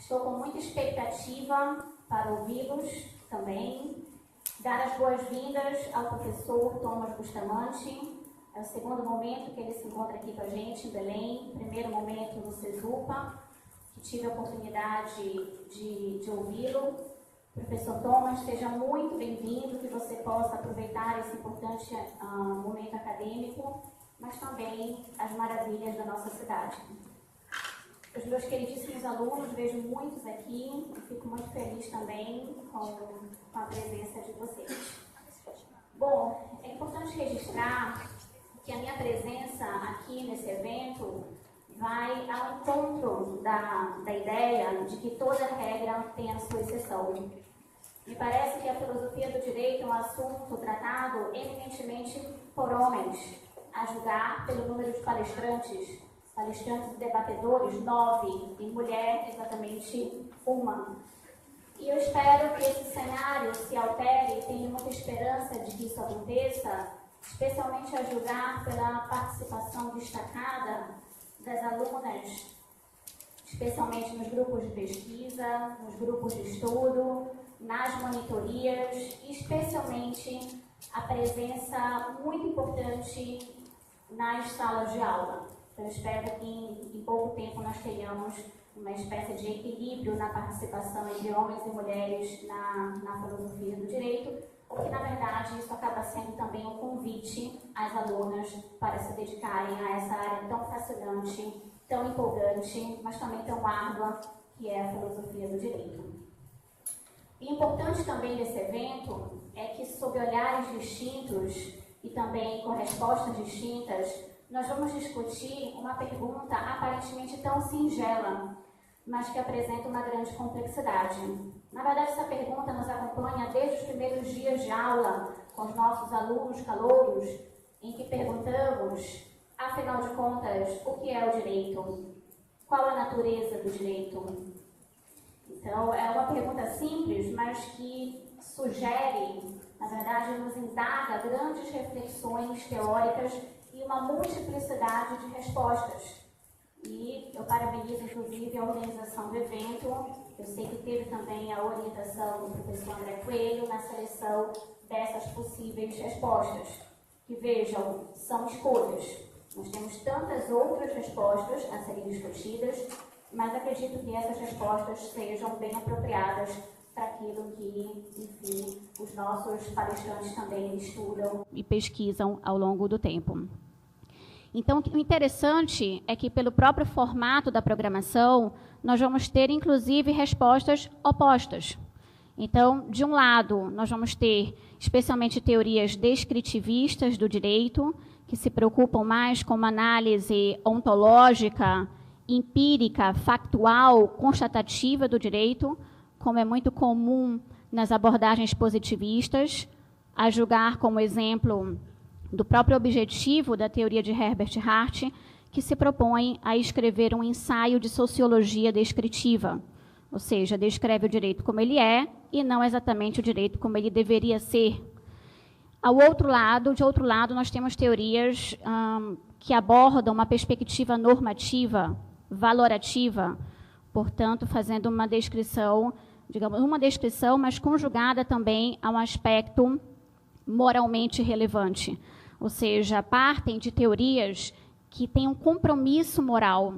Estou com muita expectativa para ouvi-los também. Dar as boas-vindas ao professor Thomas Bustamante. É o segundo momento que ele se encontra aqui com a gente em Belém, primeiro momento no CESUPA, que tive a oportunidade de ouvi-lo. Professor Thomas, seja muito bem-vindo, que você possa aproveitar esse importante momento acadêmico, mas também as maravilhas da nossa cidade. Os meus queridíssimos alunos, vejo muitos aqui e fico muito feliz também com a presença de vocês. Bom, é importante registrar que a minha presença aqui nesse evento vai ao encontro da ideia de que toda regra tem a sua exceção. Me parece que a filosofia do direito é um assunto tratado eminentemente por homens, a julgar pelo número de palestrantes e debatedores, 9, e mulher exatamente 1. E eu espero que esse cenário se altere e tenho muita esperança de que isso aconteça, especialmente a julgar pela participação destacada das alunas, especialmente nos grupos de pesquisa, nos grupos de estudo, nas monitorias, e especialmente a presença muito importante nas salas de aula. Eu espero que em pouco tempo nós tenhamos uma espécie de equilíbrio na participação entre homens e mulheres na filosofia do direito, porque, na verdade, isso acaba sendo também um convite às alunas para se dedicarem a essa área tão fascinante, tão empolgante, mas também tão árdua, que é a filosofia do direito. E importante também desse evento é que, sob olhares distintos e também com respostas distintas, nós vamos discutir uma pergunta aparentemente tão singela, mas que apresenta uma grande complexidade. Na verdade, essa pergunta nos acompanha desde os primeiros dias de aula com os nossos alunos calouros, em que perguntamos, afinal de contas, o que é o direito? Qual a natureza do direito? Então, é uma pergunta simples, mas que sugere, na verdade, nos indaga grandes reflexões teóricas e uma multiplicidade de respostas. E eu parabenizo, inclusive, a organização do evento. Eu sei que teve também a orientação do professor André Coelho na seleção dessas possíveis respostas. Que, vejam, são escolhas. Nós temos tantas outras respostas a serem discutidas, mas acredito que essas respostas sejam bem apropriadas para aquilo que, enfim, os nossos palestrantes também estudam e pesquisam ao longo do tempo. Então, o interessante é que, pelo próprio formato da programação, nós vamos ter, inclusive, respostas opostas. Então, de um lado, nós vamos ter, especialmente, teorias descritivistas do direito, que se preocupam mais com uma análise ontológica, empírica, factual, constatativa do direito, como é muito comum nas abordagens positivistas, a julgar como exemplo do próprio objetivo da teoria de Herbert Hart, que se propõe a escrever um ensaio de sociologia descritiva, ou seja, descreve o direito como ele é e não exatamente o direito como ele deveria ser. De outro lado, nós temos teorias que abordam uma perspectiva normativa, valorativa, portanto, fazendo uma descrição, mas conjugada também a um aspecto moralmente relevante. Ou seja, partem de teorias que têm um compromisso moral,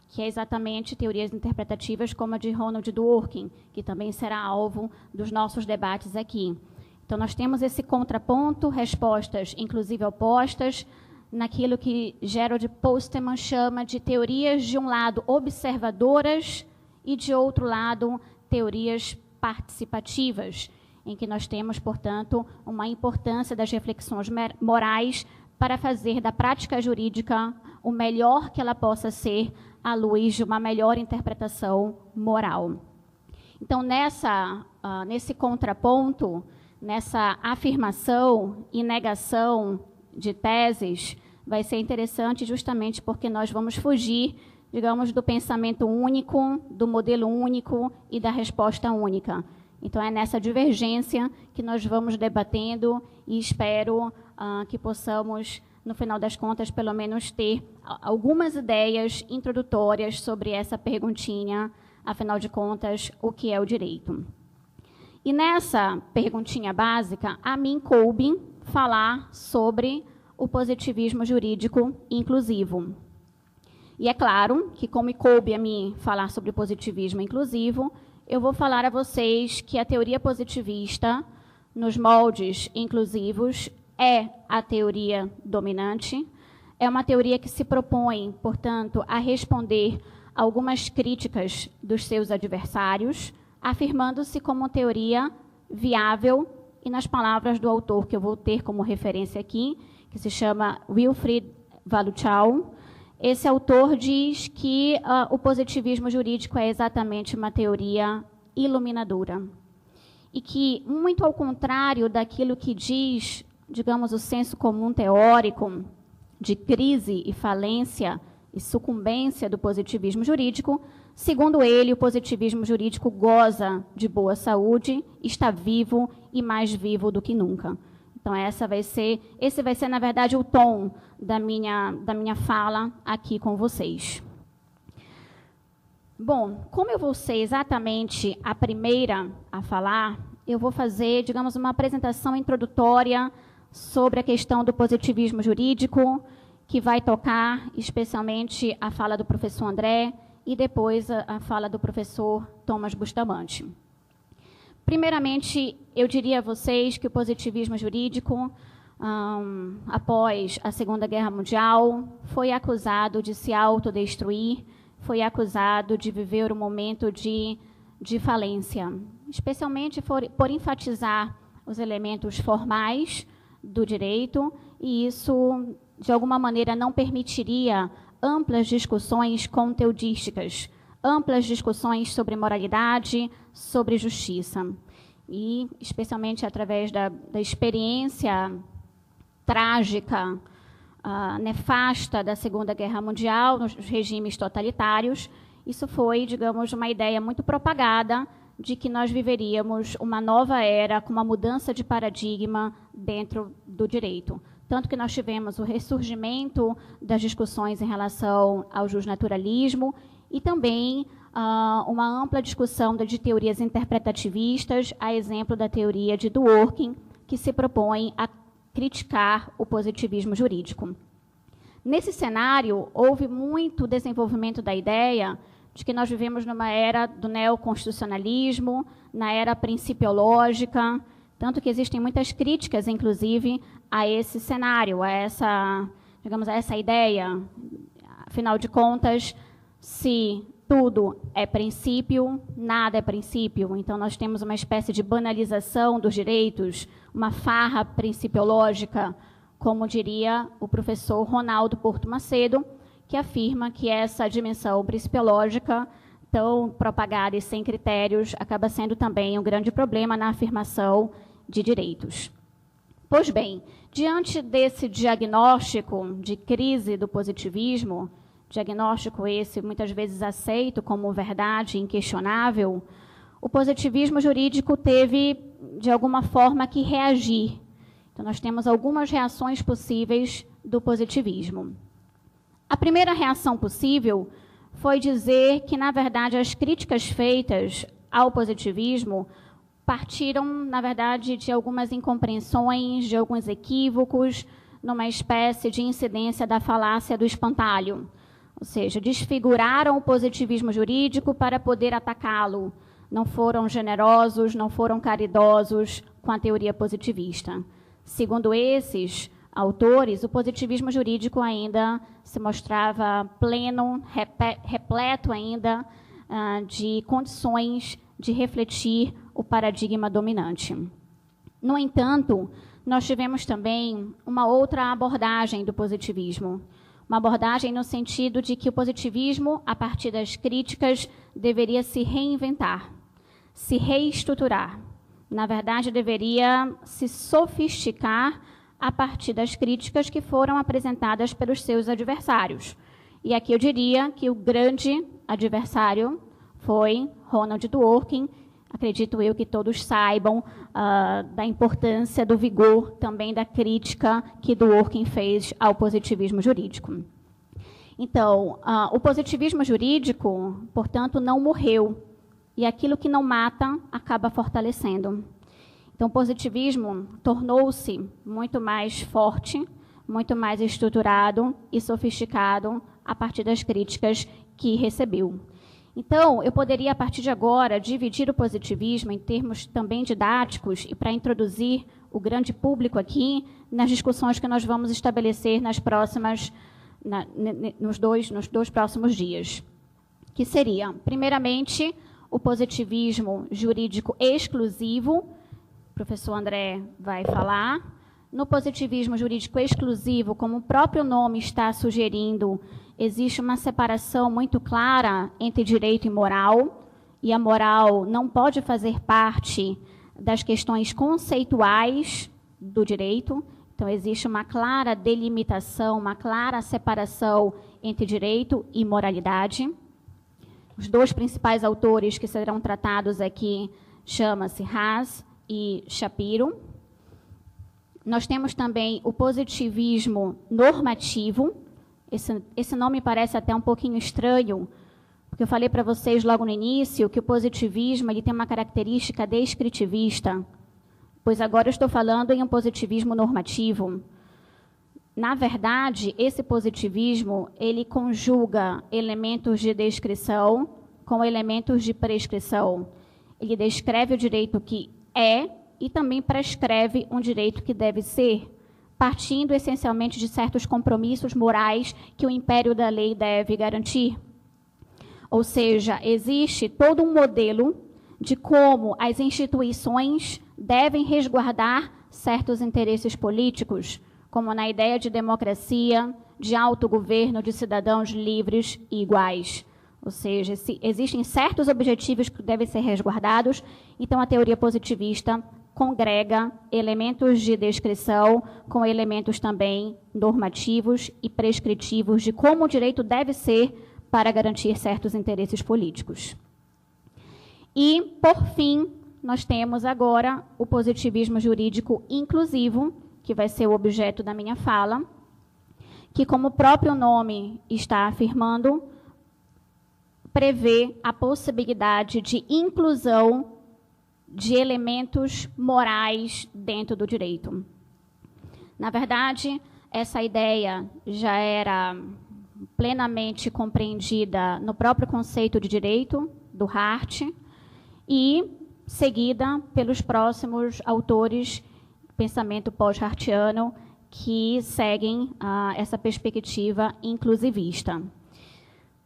que é exatamente teorias interpretativas como a de Ronald Dworkin, que também será alvo dos nossos debates aqui. Então, nós temos esse contraponto, respostas inclusive opostas, naquilo que Gerald Postman chama de teorias, de um lado, observadoras, e, de outro lado, teorias participativas, em que nós temos, portanto, uma importância das reflexões morais para fazer da prática jurídica o melhor que ela possa ser à luz de uma melhor interpretação moral. Então, nesse contraponto, nessa afirmação e negação de teses, vai ser interessante justamente porque nós vamos fugir, digamos, do pensamento único, do modelo único e da resposta única. Então, é nessa divergência que nós vamos debatendo e espero que possamos, no final das contas, pelo menos ter algumas ideias introdutórias sobre essa perguntinha afinal de contas, o que é o direito. E nessa perguntinha básica, a mim coube falar sobre o positivismo jurídico inclusivo. E é claro que, como me coube a mim falar sobre o positivismo inclusivo, eu vou falar a vocês que a teoria positivista, nos moldes inclusivos, é a teoria dominante, é uma teoria que se propõe, portanto, a responder algumas críticas dos seus adversários, afirmando-se como uma teoria viável, e nas palavras do autor que eu vou ter como referência aqui, que se chama Wilfried Valuchow, esse autor diz que o positivismo jurídico é exatamente uma teoria iluminadora. E que, muito ao contrário daquilo que diz, digamos, o senso comum teórico de crise e falência e sucumbência do positivismo jurídico, segundo ele, o positivismo jurídico goza de boa saúde, está vivo e mais vivo do que nunca. Então, esse vai ser, na verdade, o tom da minha fala aqui com vocês. Bom, como eu vou ser exatamente a primeira a falar, eu vou fazer, digamos, uma apresentação introdutória sobre a questão do positivismo jurídico, que vai tocar especialmente a fala do professor André e depois a fala do professor Thomas Bustamante. Primeiramente, eu diria a vocês que o positivismo jurídico, após a Segunda Guerra Mundial, foi acusado de se autodestruir, foi acusado de viver um momento de falência, especialmente por enfatizar os elementos formais do direito, e isso, de alguma maneira, não permitiria amplas discussões conteudísticas, amplas discussões sobre moralidade, sobre justiça. E, especialmente através da experiência trágica, nefasta da Segunda Guerra Mundial, nos regimes totalitários, isso foi, digamos, uma ideia muito propagada de que nós viveríamos uma nova era com uma mudança de paradigma dentro do direito. Tanto que nós tivemos o ressurgimento das discussões em relação ao justnaturalismo e também uma ampla discussão de teorias interpretativistas, a exemplo da teoria de Dworkin, que se propõe a criticar o positivismo jurídico. Nesse cenário, houve muito desenvolvimento da ideia de que nós vivemos numa era do neoconstitucionalismo, na era principiológica, tanto que existem muitas críticas, inclusive, a esse cenário, a essa ideia. Afinal de contas, se tudo é princípio, nada é princípio. Então, nós temos uma espécie de banalização dos direitos, uma farra principiológica, como diria o professor Ronaldo Porto Macedo, que afirma que essa dimensão principiológica, tão propagada e sem critérios, acaba sendo também um grande problema na afirmação de direitos. Pois bem, diante desse diagnóstico de crise do positivismo, diagnóstico esse muitas vezes aceito como verdade inquestionável, o positivismo jurídico teve, de alguma forma, que reagir. Então, nós temos algumas reações possíveis do positivismo. A primeira reação possível foi dizer que, na verdade, as críticas feitas ao positivismo partiram, na verdade, de algumas incompreensões, de alguns equívocos, numa espécie de incidência da falácia do espantalho. Ou seja, desfiguraram o positivismo jurídico para poder atacá-lo. Não foram generosos, não foram caridosos com a teoria positivista. Segundo esses autores, o positivismo jurídico ainda se mostrava pleno, repleto ainda de condições de refletir o paradigma dominante. No entanto, nós tivemos também uma outra abordagem do positivismo, uma abordagem no sentido de que o positivismo, a partir das críticas, deveria se reinventar, se reestruturar. Na verdade, deveria se sofisticar a partir das críticas que foram apresentadas pelos seus adversários. E aqui eu diria que o grande adversário foi Ronald Dworkin. Acredito eu que todos saibam da importância, do vigor também da crítica que Dworkin fez ao positivismo jurídico. Então, o positivismo jurídico, portanto, não morreu. E aquilo que não mata acaba fortalecendo. Então, o positivismo tornou-se muito mais forte, muito mais estruturado e sofisticado a partir das críticas que recebeu. Então, eu poderia, a partir de agora, dividir o positivismo em termos também didáticos e para introduzir o grande público aqui nas discussões que nós vamos estabelecer nas próximas, nos dois próximos dias. Que seria, primeiramente, o positivismo jurídico exclusivo, o professor André vai falar. No positivismo jurídico exclusivo, como o próprio nome está sugerindo, existe uma separação muito clara entre direito e moral, e a moral não pode fazer parte das questões conceituais do direito. Então, existe uma clara delimitação, uma clara separação entre direito e moralidade. Os dois principais autores que serão tratados aqui chama-se Haas e Shapiro. Nós temos também o positivismo normativo. Esse nome parece até um pouquinho estranho, porque eu falei para vocês logo no início que o positivismo ele tem uma característica descritivista, pois agora eu estou falando em um positivismo normativo. Na verdade, esse positivismo ele conjuga elementos de descrição com elementos de prescrição. Ele descreve o direito que é e também prescreve um direito que deve ser, partindo essencialmente de certos compromissos morais que o império da lei deve garantir. Ou seja, existe todo um modelo de como as instituições devem resguardar certos interesses políticos, como na ideia de democracia, de autogoverno, de cidadãos livres e iguais. Ou seja, existem certos objetivos que devem ser resguardados, então a teoria positivista congrega elementos de descrição com elementos também normativos e prescritivos de como o direito deve ser para garantir certos interesses políticos. E, por fim, nós temos agora o positivismo jurídico inclusivo, que vai ser o objeto da minha fala, que, como o próprio nome está afirmando, prevê a possibilidade de inclusão de elementos morais dentro do direito. Na verdade, essa ideia já era plenamente compreendida no próprio conceito de direito, do Hart, e seguida pelos próximos autores do pensamento pós-hartiano que seguem essa perspectiva inclusivista.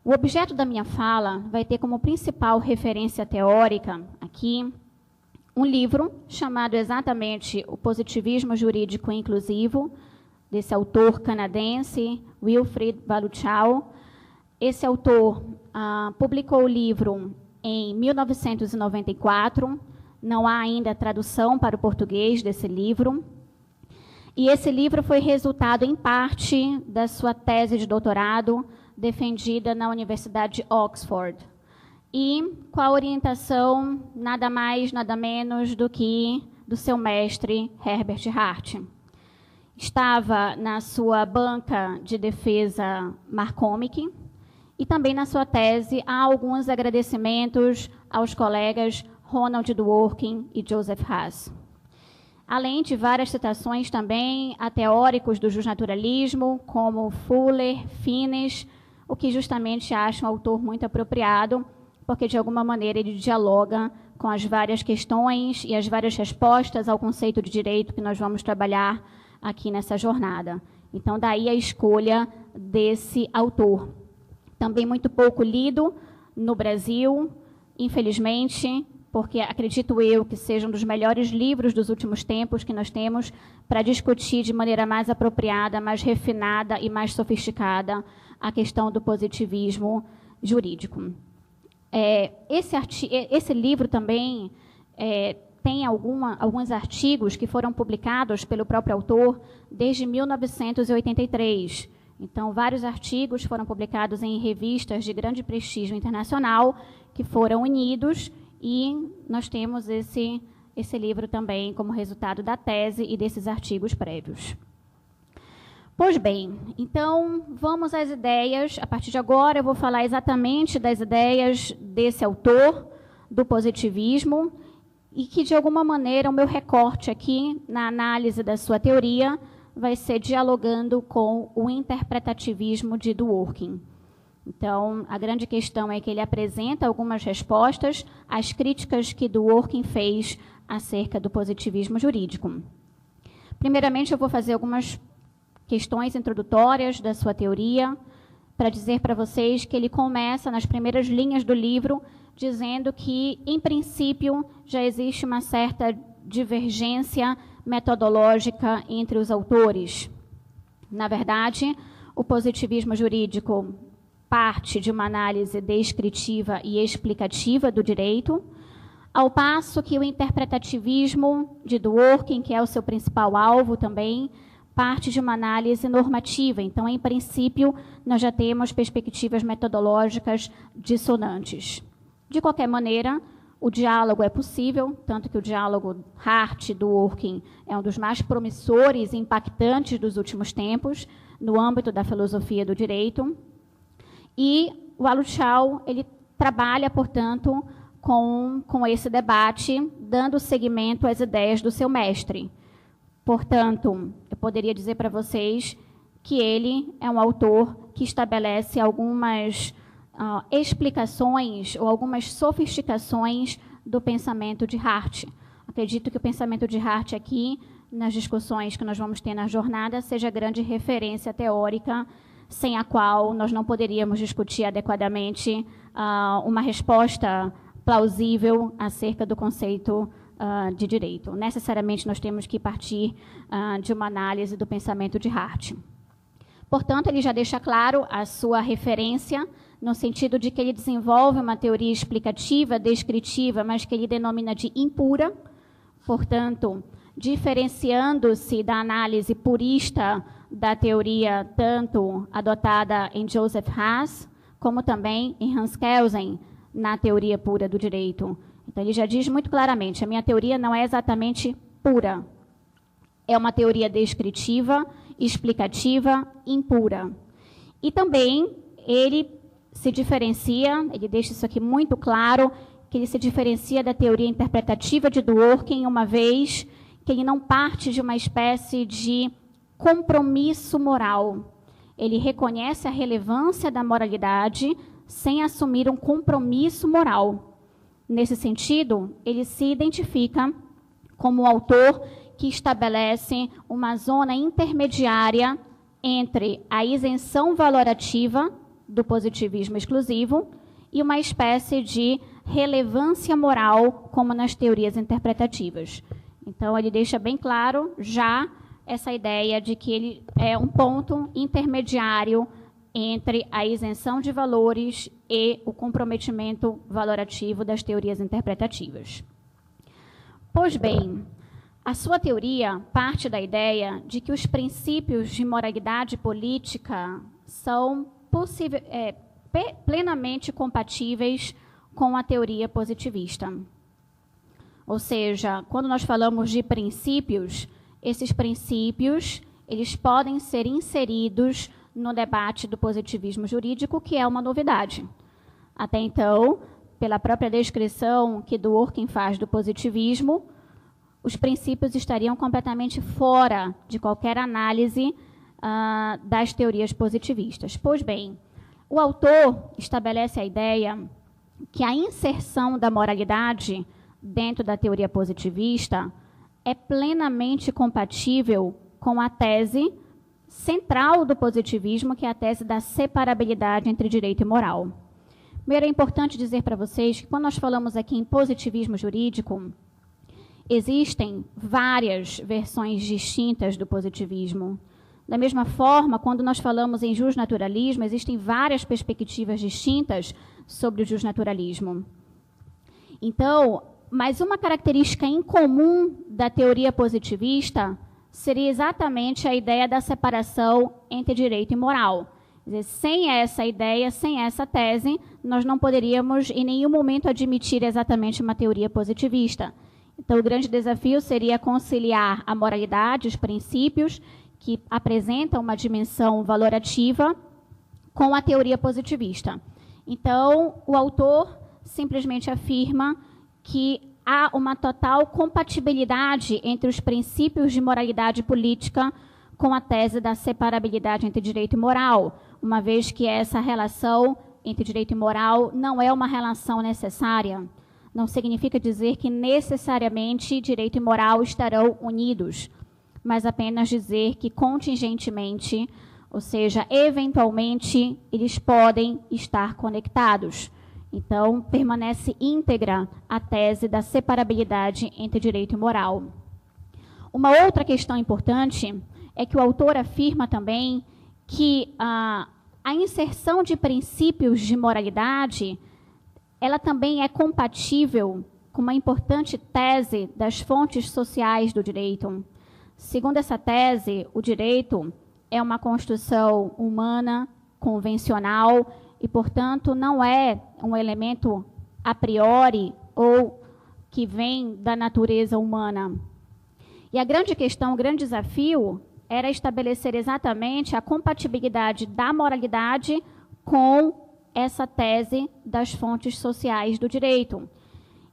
O objeto da minha fala vai ter como principal referência teórica aqui um livro chamado exatamente O Positivismo Jurídico Inclusivo, desse autor canadense, Wilfrid Valuchow. Esse autor publicou o livro em 1994, não há ainda tradução para o português desse livro, e esse livro foi resultado, em parte, da sua tese de doutorado, defendida na Universidade de Oxford, e com a orientação nada mais, nada menos do que do seu mestre, Herbert Hart. Estava na sua banca de defesa McCormick, e também na sua tese há alguns agradecimentos aos colegas Ronald Dworkin e Joseph Haas. Além de várias citações também a teóricos do justnaturalismo, como Fuller, Finnes, o que justamente acha um autor muito apropriado, porque de alguma maneira ele dialoga com as várias questões e as várias respostas ao conceito de direito que nós vamos trabalhar aqui nessa jornada. Então, daí a escolha desse autor. Também muito pouco lido no Brasil, infelizmente, porque acredito eu que seja um dos melhores livros dos últimos tempos que nós temos para discutir de maneira mais apropriada, mais refinada e mais sofisticada a questão do positivismo jurídico. Esse livro também tem alguns artigos que foram publicados pelo próprio autor desde 1983. Então, vários artigos foram publicados em revistas de grande prestígio internacional que foram unidos, e nós temos esse livro também como resultado da tese e desses artigos prévios. Pois bem, então vamos às ideias. A partir de agora eu vou falar exatamente das ideias desse autor do positivismo e que, de alguma maneira, o meu recorte aqui na análise da sua teoria vai ser dialogando com o interpretativismo de Dworkin. Então, a grande questão é que ele apresenta algumas respostas às críticas que Dworkin fez acerca do positivismo jurídico. Primeiramente, eu vou fazer algumas questões introdutórias da sua teoria, para dizer para vocês que ele começa nas primeiras linhas do livro, dizendo que, em princípio, já existe uma certa divergência metodológica entre os autores. Na verdade, o positivismo jurídico parte de uma análise descritiva e explicativa do direito, ao passo que o interpretativismo de Dworkin, que é o seu principal alvo também, parte de uma análise normativa. Então, em princípio, nós já temos perspectivas metodológicas dissonantes. De qualquer maneira, o diálogo é possível, tanto que o diálogo Hart-Dworkin é um dos mais promissores e impactantes dos últimos tempos, no âmbito da filosofia do direito. E o Aluchal, ele trabalha, portanto, com esse debate, dando seguimento às ideias do seu mestre. Portanto, eu poderia dizer para vocês que ele é um autor que estabelece algumas explicações ou algumas sofisticações do pensamento de Hart. Acredito que o pensamento de Hart aqui, nas discussões que nós vamos ter na jornada, seja a grande referência teórica, sem a qual nós não poderíamos discutir adequadamente uma resposta plausível acerca do conceito de direito. Necessariamente, nós temos que partir de uma análise do pensamento de Hart. Portanto, ele já deixa claro a sua referência, no sentido de que ele desenvolve uma teoria explicativa, descritiva, mas que ele denomina de impura, portanto, diferenciando-se da análise purista da teoria tanto adotada em Joseph Haas, como também em Hans Kelsen, na teoria pura do direito. Então, ele já diz muito claramente, a minha teoria não é exatamente pura. É uma teoria descritiva, explicativa, impura. E também ele se diferencia, ele deixa isso aqui muito claro, que ele se diferencia da teoria interpretativa de Dworkin, uma vez que ele não parte de uma espécie de compromisso moral. Ele reconhece a relevância da moralidade sem assumir um compromisso moral. Nesse sentido, ele se identifica como um autor que estabelece uma zona intermediária entre a isenção valorativa do positivismo exclusivo e uma espécie de relevância moral, como nas teorias interpretativas. Então, ele deixa bem claro já essa ideia de que ele é um ponto intermediário entre a isenção de valores e o comprometimento valorativo das teorias interpretativas. Pois bem, a sua teoria parte da ideia de que os princípios de moralidade política são plenamente compatíveis com a teoria positivista. Ou seja, quando nós falamos de princípios, esses princípios eles podem ser inseridos no debate do positivismo jurídico, que é uma novidade. Até então, pela própria descrição que Dworkin faz do positivismo, os princípios estariam completamente fora de qualquer análise das teorias positivistas. Pois bem, o autor estabelece a ideia que a inserção da moralidade dentro da teoria positivista é plenamente compatível com a tese central do positivismo, que é a tese da separabilidade entre direito e moral. Primeiro, é importante dizer para vocês que, quando nós falamos aqui em positivismo jurídico, existem várias versões distintas do positivismo. Da mesma forma, quando nós falamos em justnaturalismo, existem várias perspectivas distintas sobre o justnaturalismo. Então, mas uma característica incomum da teoria positivista seria exatamente a ideia da separação entre direito e moral. Quer dizer, sem essa ideia, sem essa tese, nós não poderíamos em nenhum momento admitir exatamente uma teoria positivista. Então, o grande desafio seria conciliar a moralidade, os princípios, que apresenta uma dimensão valorativa com a teoria positivista. Então, o autor simplesmente afirma que há uma total compatibilidade entre os princípios de moralidade política com a tese da separabilidade entre direito e moral, uma vez que essa relação entre direito e moral não é uma relação necessária. Não significa dizer que necessariamente direito e moral estarão unidos, mas apenas dizer que contingentemente, ou seja, eventualmente, eles podem estar conectados. Então, permanece íntegra a tese da separabilidade entre direito e moral. Uma outra questão importante é que o autor afirma também que a inserção de princípios de moralidade, ela também é compatível com uma importante tese das fontes sociais do direito. Segundo essa tese, o direito é uma construção humana, convencional, e, portanto, não é um elemento a priori ou que vem da natureza humana. E a grande questão, o grande desafio, era estabelecer exatamente a compatibilidade da moralidade com essa tese das fontes sociais do direito.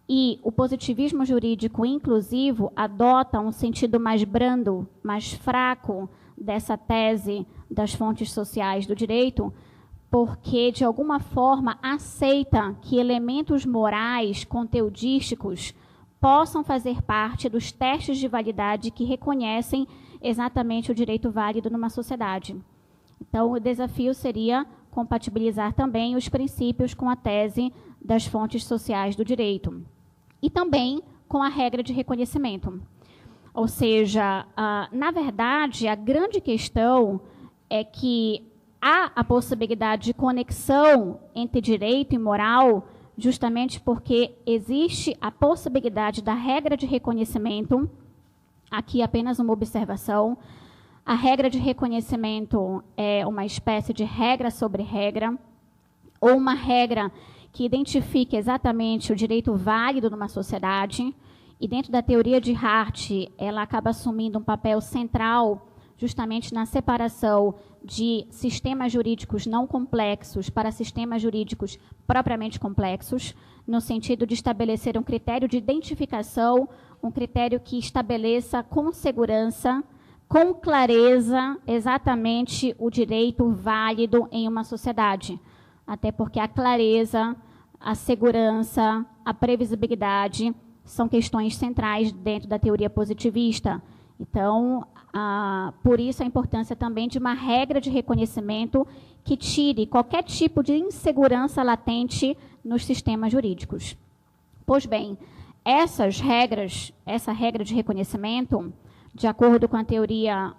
E o positivismo jurídico inclusivo adota um sentido mais brando, mais fraco dessa tese das fontes sociais do direito, porque, de alguma forma, aceita que elementos morais, conteudísticos, possam fazer parte dos testes de validade que reconhecem exatamente o direito válido numa sociedade. Então, o desafio seria compatibilizar também os princípios com a tese das fontes sociais do direito. E também com a regra de reconhecimento. Ou seja, na verdade, a grande questão é que há a possibilidade de conexão entre direito e moral, justamente porque existe a possibilidade da regra de reconhecimento, aqui apenas uma observação. A regra de reconhecimento é uma espécie de regra sobre regra, ou uma regra que identifique exatamente o direito válido numa sociedade, e dentro da teoria de Hart, ela acaba assumindo um papel central justamente na separação de sistemas jurídicos não complexos para sistemas jurídicos propriamente complexos, no sentido de estabelecer um critério de identificação, um critério que estabeleça com segurança, com clareza, exatamente o direito válido em uma sociedade. Até porque a clareza, a segurança, a previsibilidade são questões centrais dentro da teoria positivista. Então, por isso a importância também de uma regra de reconhecimento que tire qualquer tipo de insegurança latente nos sistemas jurídicos. Pois bem, essa regra de reconhecimento, de acordo com a teoria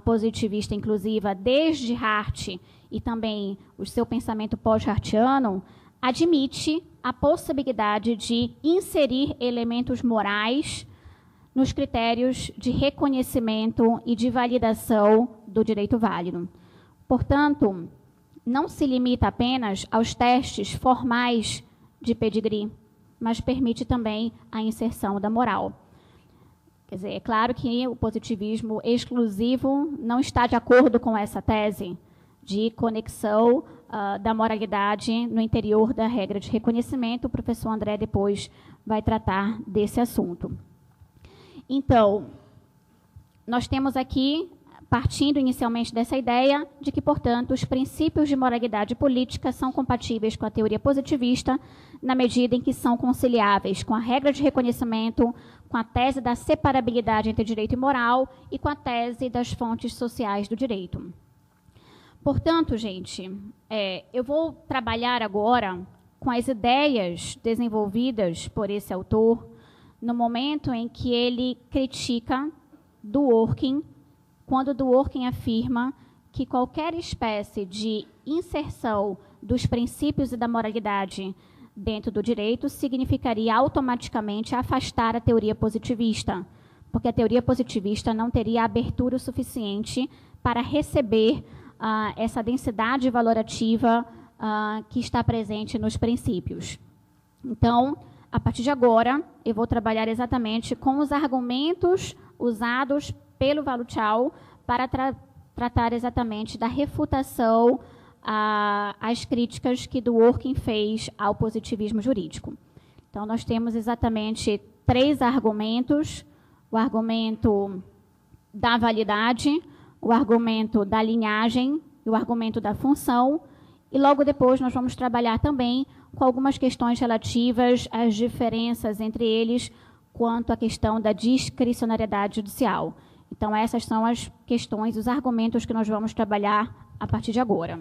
positivista inclusiva desde Hart e também o seu pensamento pós-hartiano, admite a possibilidade de inserir elementos morais nos critérios de reconhecimento e de validação do direito válido. Portanto, não se limita apenas aos testes formais de pedigree, mas permite também a inserção da moral. Quer dizer, é claro que o positivismo exclusivo não está de acordo com essa tese de conexão da moralidade no interior da regra de reconhecimento. O professor André depois vai tratar desse assunto. Então, nós temos aqui, partindo inicialmente dessa ideia, de que, portanto, os princípios de moralidade política são compatíveis com a teoria positivista, na medida em que são conciliáveis com a regra de reconhecimento, com a tese da separabilidade entre direito e moral e com a tese das fontes sociais do direito. Portanto, gente, eu vou trabalhar agora com as ideias desenvolvidas por esse autor no momento em que ele critica Dworkin, quando Dworkin afirma que qualquer espécie de inserção dos princípios e da moralidade dentro do direito significaria automaticamente afastar a teoria positivista, porque a teoria positivista não teria abertura o suficiente para receber essa densidade valorativa que está presente nos princípios. Então, a partir de agora, eu vou trabalhar exatamente com os argumentos usados pelo Valuchal para tratar exatamente da refutação às críticas que Dworkin fez ao positivismo jurídico. Então, nós temos exatamente 3 argumentos: o argumento da validade, o argumento da linhagem e o argumento da função, e logo depois nós vamos trabalhar também com algumas questões relativas às diferenças entre eles quanto à questão da discricionariedade judicial. Então, essas são as questões, os argumentos que nós vamos trabalhar a partir de agora.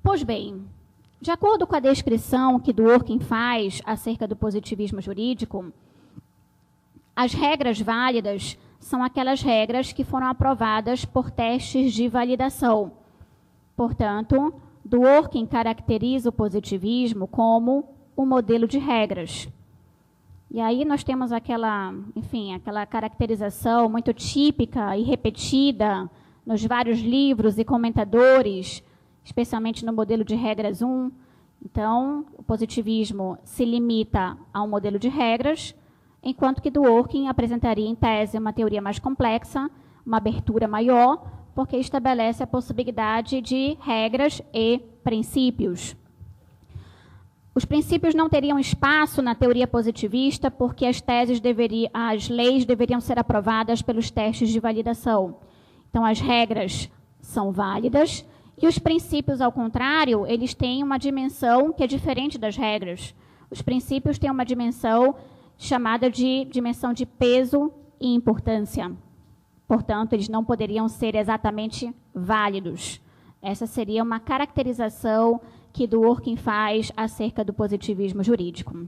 Pois bem, de acordo com a descrição que Dworkin faz acerca do positivismo jurídico, as regras válidas são aquelas regras que foram aprovadas por testes de validação. Portanto, Dworkin caracteriza o positivismo como um modelo de regras. E aí nós temos aquela caracterização muito típica e repetida nos vários livros e comentadores, especialmente no modelo de regras 1. Então, o positivismo se limita a um modelo de regras, enquanto que Dworkin apresentaria em tese uma teoria mais complexa, uma abertura maior, porque estabelece a possibilidade de regras e princípios. Os princípios não teriam espaço na teoria positivista, porque as leis deveriam ser aprovadas pelos testes de validação. Então, as regras são válidas, e os princípios, ao contrário, eles têm uma dimensão que é diferente das regras. Os princípios têm uma dimensão chamada de dimensão de peso e importância. Portanto, eles não poderiam ser exatamente válidos. Essa seria uma caracterização que Dworkin faz acerca do positivismo jurídico.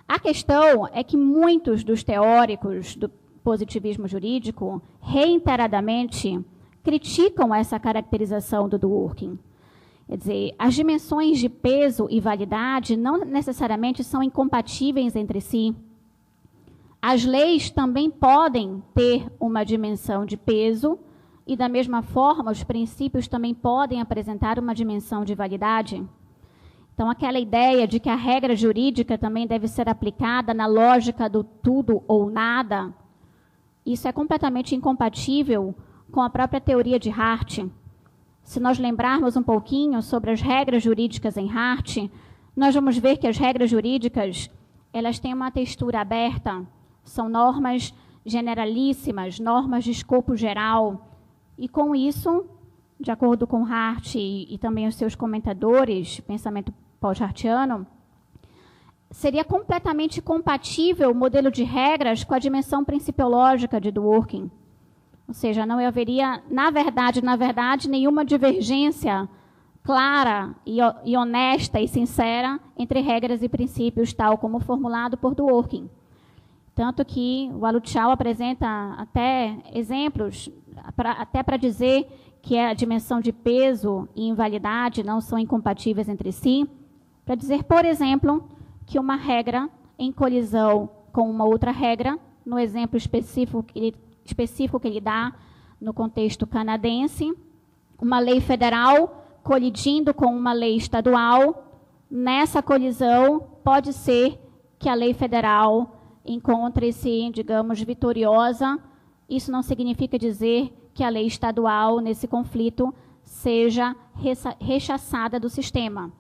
A questão é que muitos dos teóricos do positivismo jurídico, reiteradamente, criticam essa caracterização do Dworkin. Quer dizer, as dimensões de peso e validade não necessariamente são incompatíveis entre si. As leis também podem ter uma dimensão de peso e, da mesma forma, os princípios também podem apresentar uma dimensão de validade. Então, aquela ideia de que a regra jurídica também deve ser aplicada na lógica do tudo ou nada, isso é completamente incompatível com a própria teoria de Hart. Se nós lembrarmos um pouquinho sobre as regras jurídicas em Hart, nós vamos ver que as regras jurídicas, elas têm uma textura aberta, são normas generalíssimas, normas de escopo geral, e com isso, de acordo com Hart e também os seus comentadores, pensamento pós-hartiano, seria completamente compatível o modelo de regras com a dimensão principiológica de Dworkin. Ou seja, não haveria, na verdade, nenhuma divergência clara e honesta e sincera entre regras e princípios, tal como formulado por Dworkin. Tanto que o Aluchal apresenta até exemplos, até para dizer que a dimensão de peso e invalidade não são incompatíveis entre si, para dizer, por exemplo, que uma regra em colisão com uma outra regra, no exemplo específico que ele dá no contexto canadense, uma lei federal colidindo com uma lei estadual, nessa colisão pode ser que a lei federal encontre-se, digamos, vitoriosa. Isso não significa dizer que a lei estadual, nesse conflito, seja rechaçada do sistema.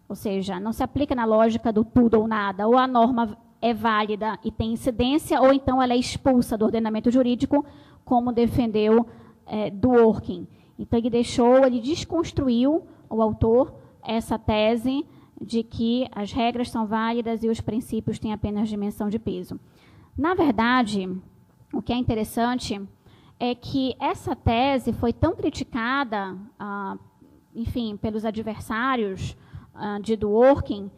Ou seja, não se aplica na lógica do tudo ou nada. Ou a norma é válida e tem incidência, ou então ela é expulsa do ordenamento jurídico, como defendeu Dworkin. Então, ele desconstruiu, o autor, essa tese de que as regras são válidas e os princípios têm apenas dimensão de peso. Na verdade, o que é interessante é que essa tese foi tão criticada, pelos adversários de Dworkin,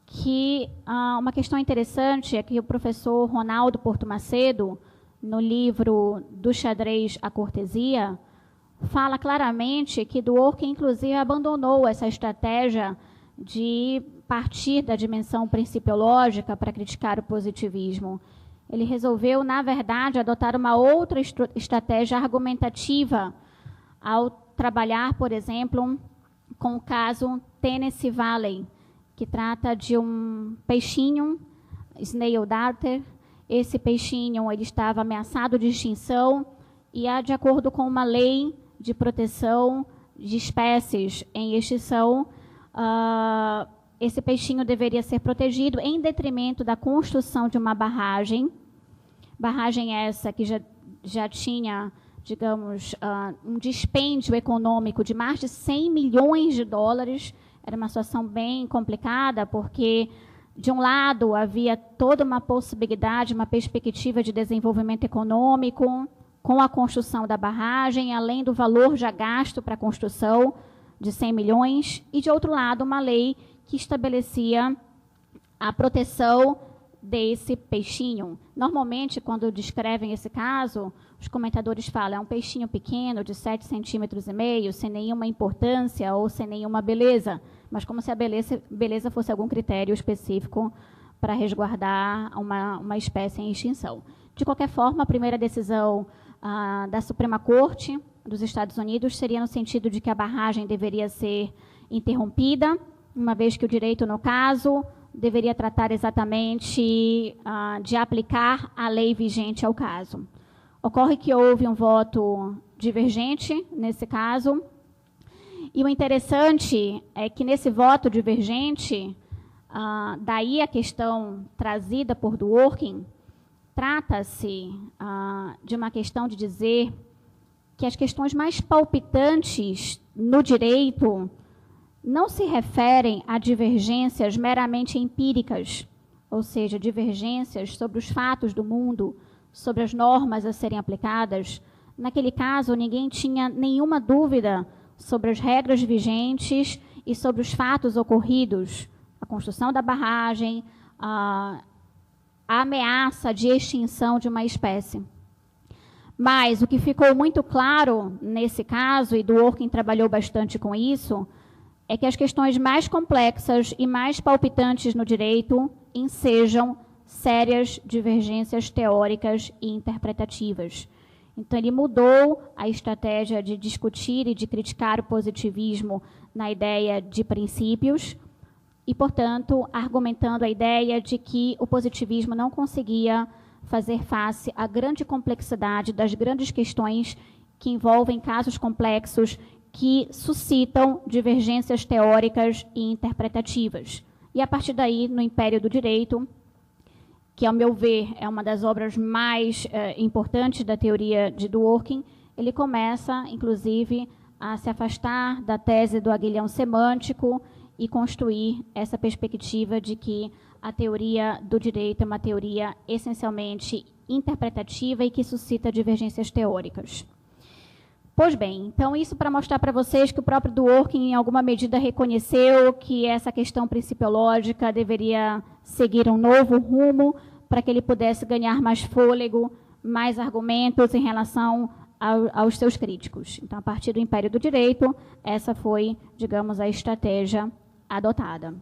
que uma questão interessante é que o professor Ronaldo Porto Macedo, no livro Do Xadrez à Cortesia, fala claramente que Dworkin, inclusive, abandonou essa estratégia de partir da dimensão principiológica para criticar o positivismo. Ele resolveu, na verdade, adotar uma outra estratégia argumentativa ao trabalhar, por exemplo, com o caso Tennessee Valley, que trata de um peixinho, snail darter. Esse peixinho ele estava ameaçado de extinção e de acordo com uma lei de proteção de espécies em extinção, esse peixinho deveria ser protegido em detrimento da construção de uma barragem essa que já tinha, digamos, um dispêndio econômico de mais de 100 milhões de dólares. Era uma situação bem complicada, porque, de um lado, havia toda uma possibilidade, uma perspectiva de desenvolvimento econômico com a construção da barragem, além do valor já gasto para a construção de 100 milhões, e, de outro lado, uma lei que estabelecia a proteção desse peixinho. Normalmente, quando descrevem esse caso, os comentadores falam, é um peixinho pequeno, de 7,5 centímetros, sem nenhuma importância ou sem nenhuma beleza, mas como se a beleza fosse algum critério específico para resguardar uma espécie em extinção. De qualquer forma, a primeira decisão da Suprema Corte dos Estados Unidos seria no sentido de que a barragem deveria ser interrompida, uma vez que o direito, no caso, deveria tratar exatamente de aplicar a lei vigente ao caso. Ocorre que houve um voto divergente nesse caso, e o interessante é que nesse voto divergente, daí a questão trazida por Dworkin, trata-se de uma questão de dizer que as questões mais palpitantes no direito não se referem a divergências meramente empíricas, ou seja, divergências sobre os fatos do mundo, sobre as normas a serem aplicadas. Naquele caso, ninguém tinha nenhuma dúvida sobre as regras vigentes e sobre os fatos ocorridos, a construção da barragem, a ameaça de extinção de uma espécie. Mas o que ficou muito claro nesse caso, e Dworkin trabalhou bastante com isso, é que as questões mais complexas e mais palpitantes no direito ensejam sérias divergências teóricas e interpretativas. Então, ele mudou a estratégia de discutir e de criticar o positivismo na ideia de princípios e, portanto, argumentando a ideia de que o positivismo não conseguia fazer face à grande complexidade das grandes questões que envolvem casos complexos que suscitam divergências teóricas e interpretativas. E, a partir daí, no Império do Direito, que, ao meu ver, é uma das obras mais importantes da teoria de Dworkin, ele começa, inclusive, a se afastar da tese do aguilhão semântico e construir essa perspectiva de que a teoria do direito é uma teoria essencialmente interpretativa e que suscita divergências teóricas. Pois bem, então isso para mostrar para vocês que o próprio Dworkin, em alguma medida, reconheceu que essa questão principiológica deveria seguir um novo rumo para que ele pudesse ganhar mais fôlego, mais argumentos em relação aos seus críticos. Então, a partir do Império do Direito, essa foi, digamos, a estratégia adotada.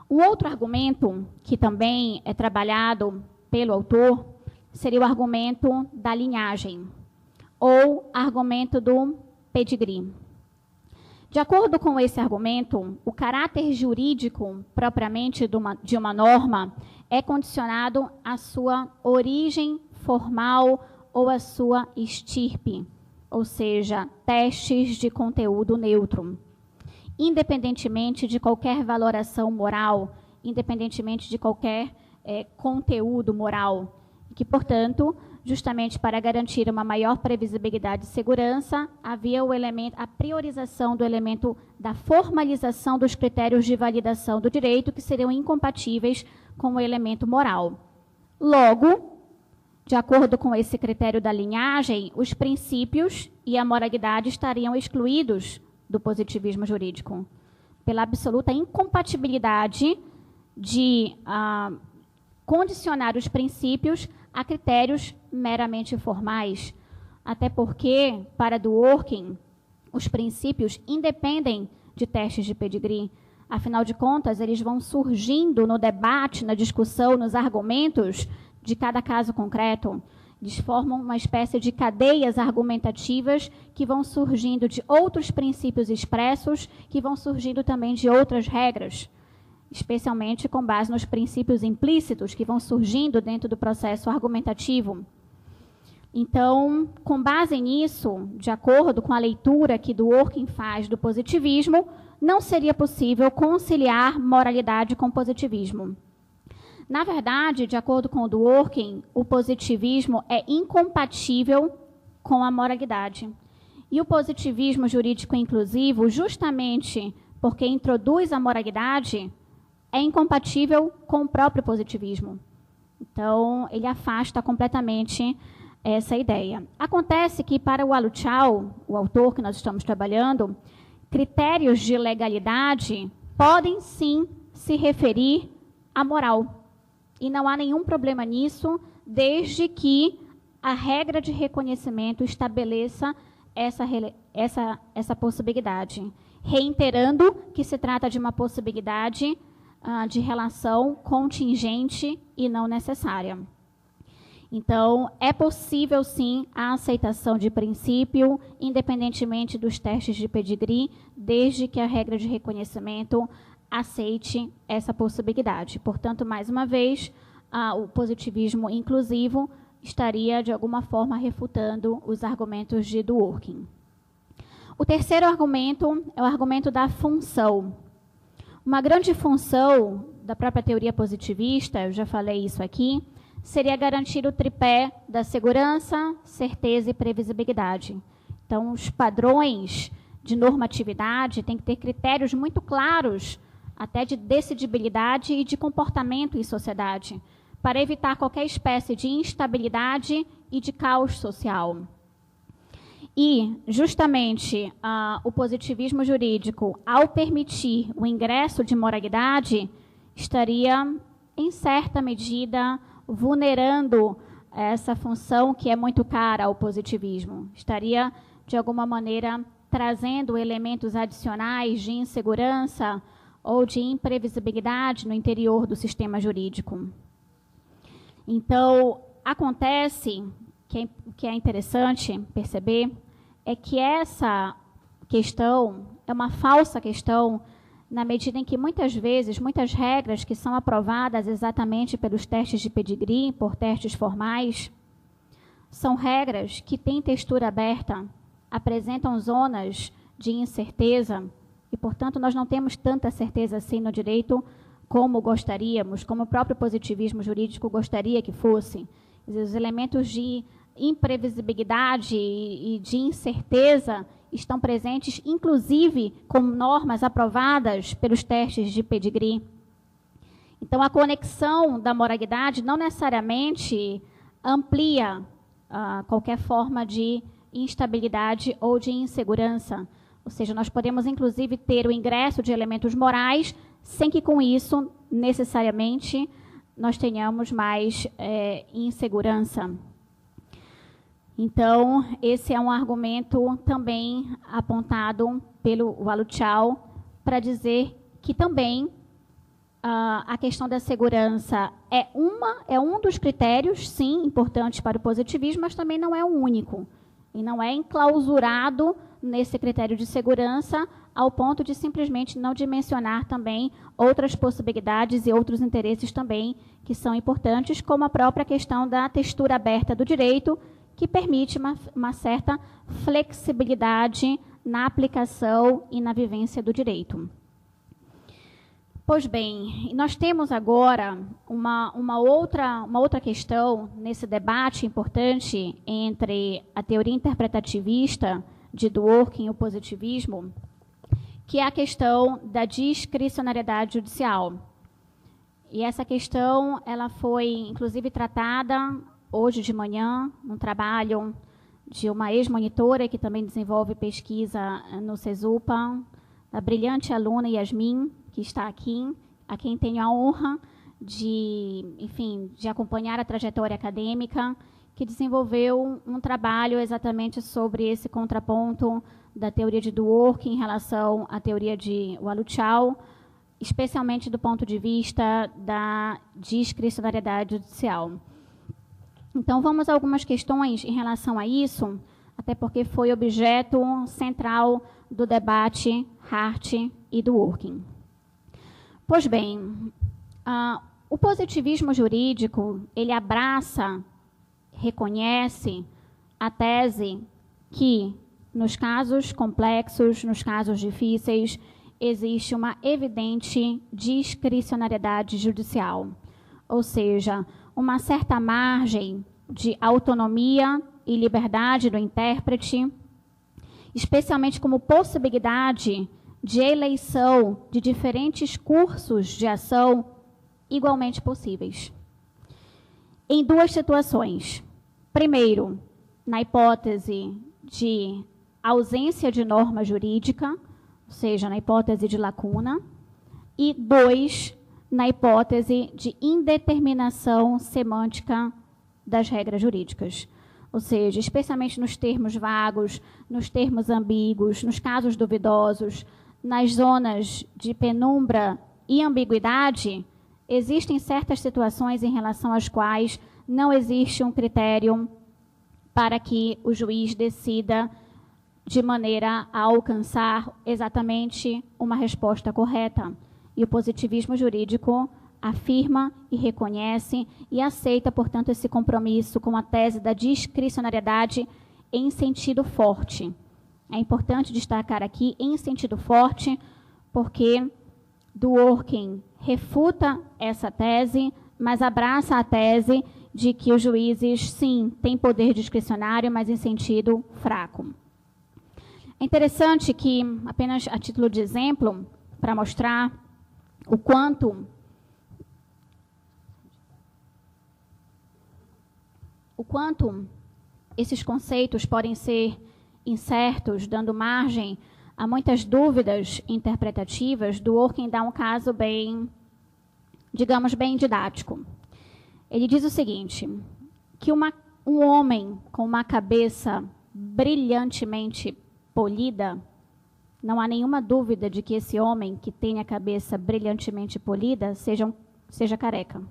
Um outro argumento que também é trabalhado pelo autor seria o argumento da linhagem, ou argumento do pedigree. De acordo com esse argumento, o caráter jurídico propriamente de uma norma é condicionado à sua origem formal ou à sua estirpe, ou seja, testes de conteúdo neutro, independentemente de qualquer valoração moral, independentemente de qualquer conteúdo moral, que, portanto, justamente para garantir uma maior previsibilidade e segurança, havia a priorização do elemento da formalização dos critérios de validação do direito, que seriam incompatíveis com o elemento moral. Logo, de acordo com esse critério da linhagem, os princípios e a moralidade estariam excluídos do positivismo jurídico, pela absoluta incompatibilidade de condicionar os princípios a critérios meramente formais, até porque, para Dworkin, os princípios independem de testes de pedigree. Afinal de contas, eles vão surgindo no debate, na discussão, nos argumentos de cada caso concreto. Eles formam uma espécie de cadeias argumentativas que vão surgindo de outros princípios expressos, que vão surgindo também de outras regras, especialmente com base nos princípios implícitos que vão surgindo dentro do processo argumentativo. Então, com base nisso, de acordo com a leitura que Dworkin faz do positivismo, não seria possível conciliar moralidade com positivismo. Na verdade, de acordo com o Dworkin, o positivismo é incompatível com a moralidade. E o positivismo jurídico inclusivo, justamente porque introduz a moralidade, é incompatível com o próprio positivismo. Então, ele afasta completamente essa ideia. Acontece que, para o Aluchal, o autor que nós estamos trabalhando, critérios de legalidade podem, sim, se referir à moral. E não há nenhum problema nisso, desde que a regra de reconhecimento estabeleça essa possibilidade. Reiterando que se trata de uma possibilidade de relação contingente e não necessária. Então, é possível, sim, a aceitação de princípio, independentemente dos testes de pedigree, desde que a regra de reconhecimento aceite essa possibilidade. Portanto, mais uma vez, o positivismo inclusivo estaria, de alguma forma, refutando os argumentos de Dworkin. O terceiro argumento é o argumento da função. Uma grande função da própria teoria positivista, eu já falei isso aqui, seria garantir o tripé da segurança, certeza e previsibilidade. Então, os padrões de normatividade têm que ter critérios muito claros, até de decidibilidade e de comportamento em sociedade, para evitar qualquer espécie de instabilidade e de caos social. E, justamente, o positivismo jurídico, ao permitir o ingresso de moralidade, estaria, em certa medida, vulnerando essa função que é muito cara ao positivismo. Estaria, de alguma maneira, trazendo elementos adicionais de insegurança ou de imprevisibilidade no interior do sistema jurídico. Então, acontece, que é interessante perceber, é que essa questão é uma falsa questão, na medida em que, muitas vezes, muitas regras que são aprovadas exatamente pelos testes de pedigree, por testes formais, são regras que têm textura aberta, apresentam zonas de incerteza, e, portanto, nós não temos tanta certeza assim no direito como gostaríamos, como o próprio positivismo jurídico gostaria que fosse. Os elementos de imprevisibilidade e de incerteza estão presentes, inclusive, como normas aprovadas pelos testes de pedigree. Então, a conexão da moralidade não necessariamente amplia qualquer forma de instabilidade ou de insegurança. Ou seja, nós podemos, inclusive, ter o ingresso de elementos morais sem que, com isso, necessariamente, nós tenhamos mais insegurança. Então, esse é um argumento também apontado pelo Aluchal para dizer que também a questão da segurança é um dos critérios, sim, importantes para o positivismo, mas também não é o único. E não é enclausurado nesse critério de segurança ao ponto de simplesmente não dimensionar também outras possibilidades e outros interesses também que são importantes, como a própria questão da textura aberta do direito, que permite uma certa flexibilidade na aplicação e na vivência do direito. Pois bem, nós temos agora uma outra questão nesse debate importante entre a teoria interpretativista de Dworkin e o positivismo, que é a questão da discricionariedade judicial. E essa questão ela foi, inclusive, tratada hoje de manhã, num trabalho de uma ex-monitora que também desenvolve pesquisa no CESUPA, a brilhante aluna Yasmin, que está aqui, a quem tenho a honra de acompanhar a trajetória acadêmica, que desenvolveu um trabalho exatamente sobre esse contraponto da teoria de Dworkin em relação à teoria de Aluchal, especialmente do ponto de vista da discricionariedade judicial. Então, vamos a algumas questões em relação a isso, até porque foi objeto central do debate Hart e Dworkin. Pois bem, o positivismo jurídico, ele abraça, reconhece a tese que, nos casos complexos, nos casos difíceis, existe uma evidente discricionariedade judicial, ou seja, uma certa margem de autonomia e liberdade do intérprete, especialmente como possibilidade de eleição de diferentes cursos de ação igualmente possíveis. Em duas situações. Primeiro, na hipótese de ausência de norma jurídica, ou seja, na hipótese de lacuna, e dois, na hipótese de indeterminação semântica das regras jurídicas. Ou seja, especialmente nos termos vagos, nos termos ambíguos, nos casos duvidosos, nas zonas de penumbra e ambiguidade, existem certas situações em relação às quais não existe um critério para que o juiz decida de maneira a alcançar exatamente uma resposta correta. E o positivismo jurídico afirma e reconhece e aceita, portanto, esse compromisso com a tese da discricionariedade em sentido forte. É importante destacar aqui em sentido forte, porque Dworkin refuta essa tese, mas abraça a tese de que os juízes, sim, têm poder discricionário, mas em sentido fraco. É interessante que, apenas a título de exemplo, para mostrar o quanto esses conceitos podem ser incertos, dando margem a muitas dúvidas interpretativas, Dworkin dá um caso bem, digamos, bem didático. Ele diz o seguinte, que um homem com uma cabeça brilhantemente polida, não há nenhuma dúvida de que esse homem que tem a cabeça brilhantemente polida seja careca.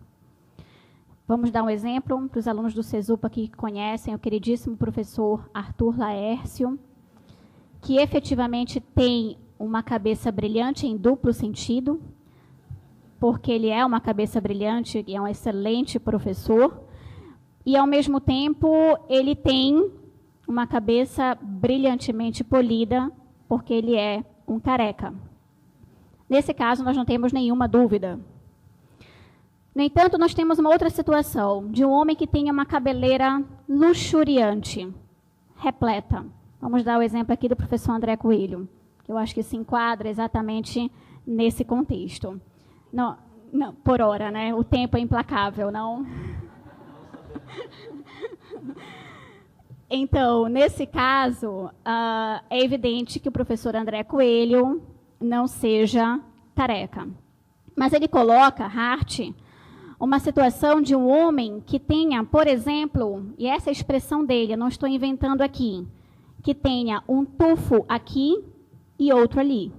Vamos dar um exemplo para os alunos do CESUPA que conhecem o queridíssimo professor Arthur Laércio, que efetivamente tem uma cabeça brilhante em duplo sentido, porque ele é uma cabeça brilhante e é um excelente professor, e, ao mesmo tempo, ele tem uma cabeça brilhantemente polida, porque ele é um careca. Nesse caso, nós não temos nenhuma dúvida. No entanto, nós temos uma outra situação, de um homem que tenha uma cabeleira luxuriante, repleta. Vamos dar o exemplo aqui do professor André Coelho, que eu acho que se enquadra exatamente nesse contexto. Não, por hora, né? O tempo é implacável, não? Então, nesse caso, é evidente que o professor André Coelho não seja careca. Mas ele coloca, Hart, uma situação de um homem que tenha, por exemplo, e essa é a expressão dele, eu não estou inventando aqui, que tenha um tufo aqui e outro ali.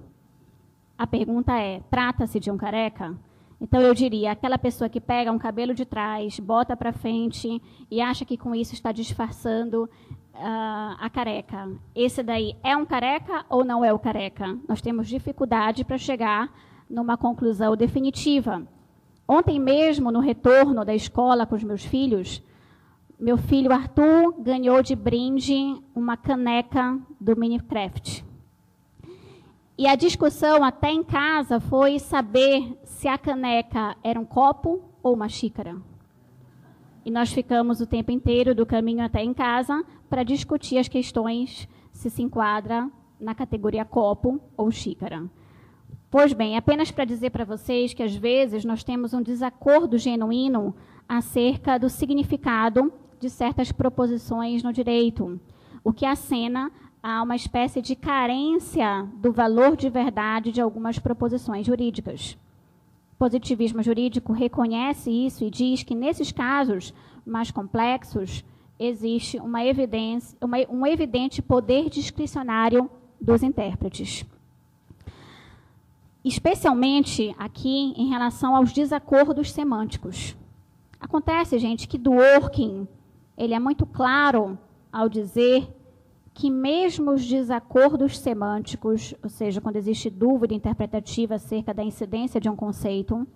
A pergunta é, trata-se de um careca? Então, eu diria, aquela pessoa que pega um cabelo de trás, bota para frente e acha que com isso está disfarçando a careca. Esse daí é um careca ou não é o careca? Nós temos dificuldade para chegar numa conclusão definitiva. Ontem mesmo, no retorno da escola com os meus filhos, meu filho Arthur ganhou de brinde uma caneca do Minecraft. E a discussão até em casa foi saber se a caneca era um copo ou uma xícara. E nós ficamos o tempo inteiro do caminho até em casa para discutir as questões se enquadra na categoria copo ou xícara. Pois bem, apenas para dizer para vocês que às vezes nós temos um desacordo genuíno acerca do significado de certas proposições no direito, o que acena a uma espécie de carência do valor de verdade de algumas proposições jurídicas. O positivismo jurídico reconhece isso e diz que, nesses casos mais complexos, existe um evidente poder discricionário dos intérpretes. Especialmente aqui em relação aos desacordos semânticos. Acontece, gente, que Dworkin, ele é muito claro ao dizer que mesmo os desacordos semânticos, ou seja, quando existe dúvida interpretativa acerca da incidência de um conceito,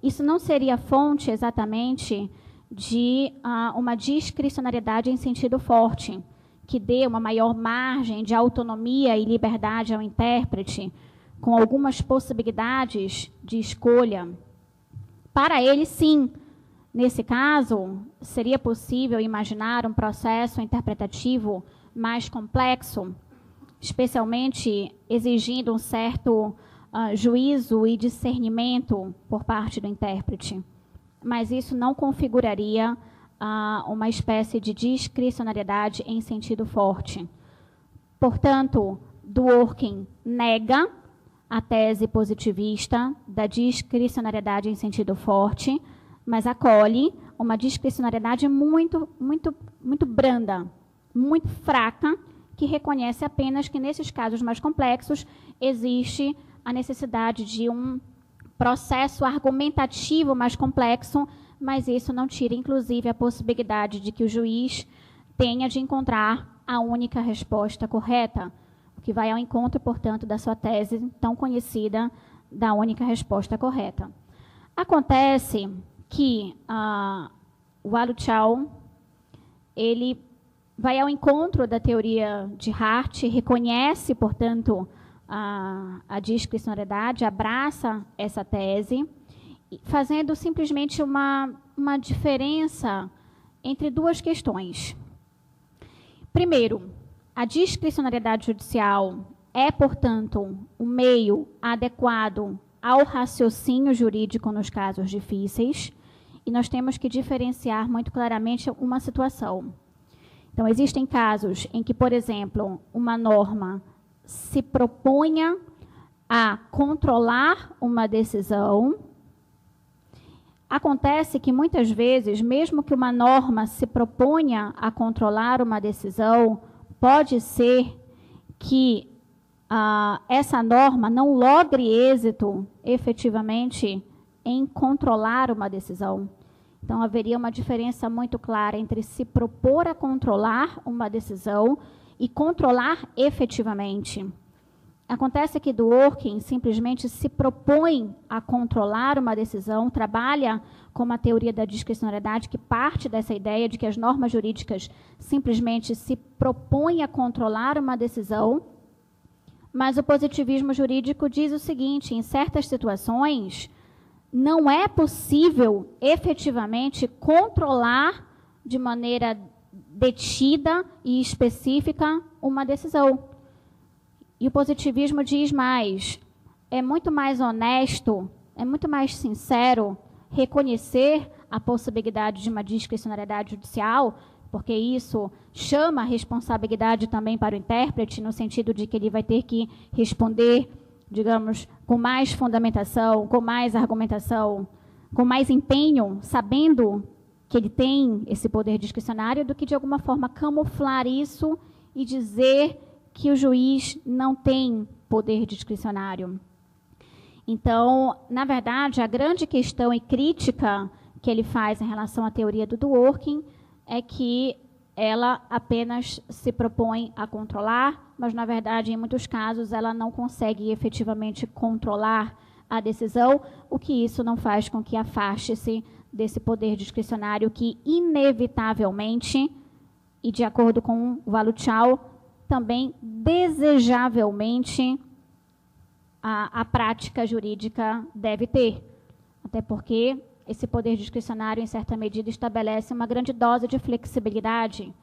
isso não seria fonte exatamente de uma discricionariedade em sentido forte, que dê uma maior margem de autonomia e liberdade ao intérprete, com algumas possibilidades de escolha. Para ele, sim. Nesse caso, seria possível imaginar um processo interpretativo mais complexo, especialmente exigindo um certo juízo e discernimento por parte do intérprete. Mas isso não configuraria uma espécie de discricionariedade em sentido forte. Portanto, Dworkin nega a tese positivista da discricionariedade em sentido forte, mas acolhe uma discricionariedade muito branda, muito fraca, que reconhece apenas que, nesses casos mais complexos, existe a necessidade de um processo argumentativo mais complexo, mas isso não tira, inclusive, a possibilidade de que o juiz tenha de encontrar a única resposta correta, o que vai ao encontro, portanto, da sua tese tão conhecida da única resposta correta. Acontece que o Aluchau, ele vai ao encontro da teoria de Hart, reconhece, portanto, a discricionariedade, abraça essa tese, fazendo simplesmente uma diferença entre duas questões. Primeiro, a discricionariedade judicial é, portanto, um meio adequado ao raciocínio jurídico nos casos difíceis, e nós temos que diferenciar muito claramente uma situação. Então, existem casos em que, por exemplo, uma norma se proponha a controlar uma decisão. Acontece que, muitas vezes, mesmo que uma norma se proponha a controlar uma decisão, pode ser que essa norma não logre êxito, efetivamente, em controlar uma decisão. Então, haveria uma diferença muito clara entre se propor a controlar uma decisão e controlar efetivamente. Acontece que Dworkin simplesmente se propõe a controlar uma decisão, trabalha com uma teoria da discricionariedade que parte dessa ideia de que as normas jurídicas simplesmente se propõem a controlar uma decisão, mas o positivismo jurídico diz o seguinte: em certas situações, não é possível efetivamente controlar de maneira detida e específica uma decisão. E o positivismo diz mais: é muito mais honesto, é muito mais sincero reconhecer a possibilidade de uma discricionariedade judicial, porque isso chama a responsabilidade também para o intérprete, no sentido de que ele vai ter que responder, digamos, com mais fundamentação, com mais argumentação, com mais empenho, sabendo que ele tem esse poder discricionário, do que, de alguma forma, camuflar isso e dizer que o juiz não tem poder discricionário. Então, na verdade, a grande questão e crítica que ele faz em relação à teoria do Dworkin é que ela apenas se propõe a controlar, mas, na verdade, em muitos casos, ela não consegue efetivamente controlar a decisão, o que isso não faz com que afaste-se desse poder discricionário que, inevitavelmente, e de acordo com o Aluchau, também desejavelmente a prática jurídica deve ter. Até porque esse poder discricionário, em certa medida, estabelece uma grande dose de flexibilidade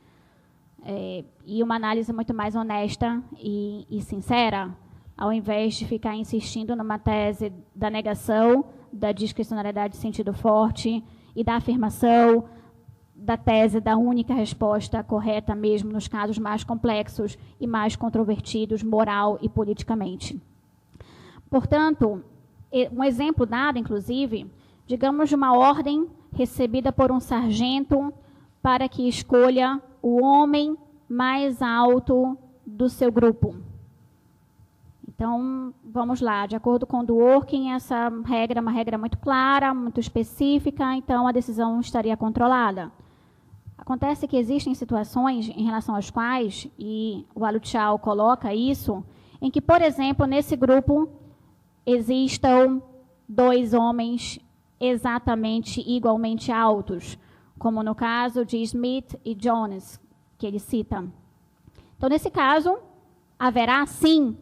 e uma análise muito mais honesta e sincera, ao invés de ficar insistindo numa tese da negação, da discricionariedade de sentido forte e da afirmação da tese da única resposta correta mesmo nos casos mais complexos e mais controvertidos moral e politicamente. Portanto, um exemplo dado, inclusive, digamos, de uma ordem recebida por um sargento para que escolha o homem mais alto do seu grupo. Então, vamos lá, de acordo com o Dworkin, essa regra é uma regra muito clara, muito específica, então a decisão estaria controlada. Acontece que existem situações em relação às quais, e o Aluchau coloca isso, em que, por exemplo, nesse grupo existam 2 homens exatamente igualmente altos, como no caso de Smith e Jones, que ele cita. Então, nesse caso, haverá, sim,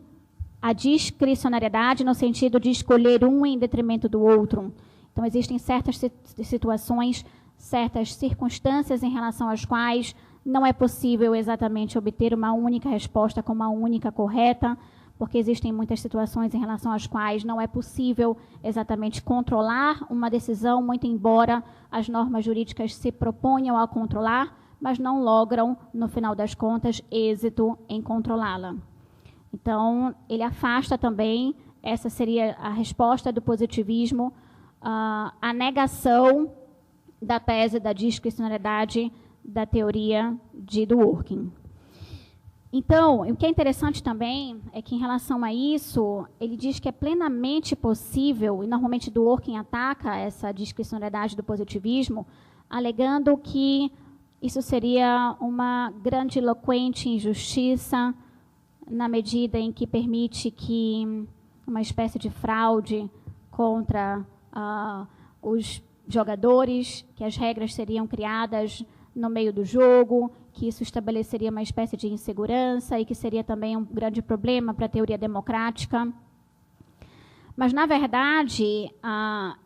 a discricionariedade no sentido de escolher um em detrimento do outro. Então, existem certas situações, certas circunstâncias em relação às quais não é possível exatamente obter uma única resposta como a única correta, porque existem muitas situações em relação às quais não é possível exatamente controlar uma decisão, muito embora as normas jurídicas se proponham a controlar, mas não logram, no final das contas, êxito em controlá-la. Então, ele afasta também, essa seria a resposta do positivismo, a negação da tese da discricionariedade da teoria de Dworkin. Então, o que é interessante também é que, em relação a isso, ele diz que é plenamente possível, e normalmente Dworkin ataca essa discricionariedade do positivismo, alegando que isso seria uma grandiloquente injustiça, na medida em que permite que uma espécie de fraude contra os jogadores, que as regras seriam criadas no meio do jogo, que isso estabeleceria uma espécie de insegurança e que seria também um grande problema para a teoria democrática. Mas, na verdade,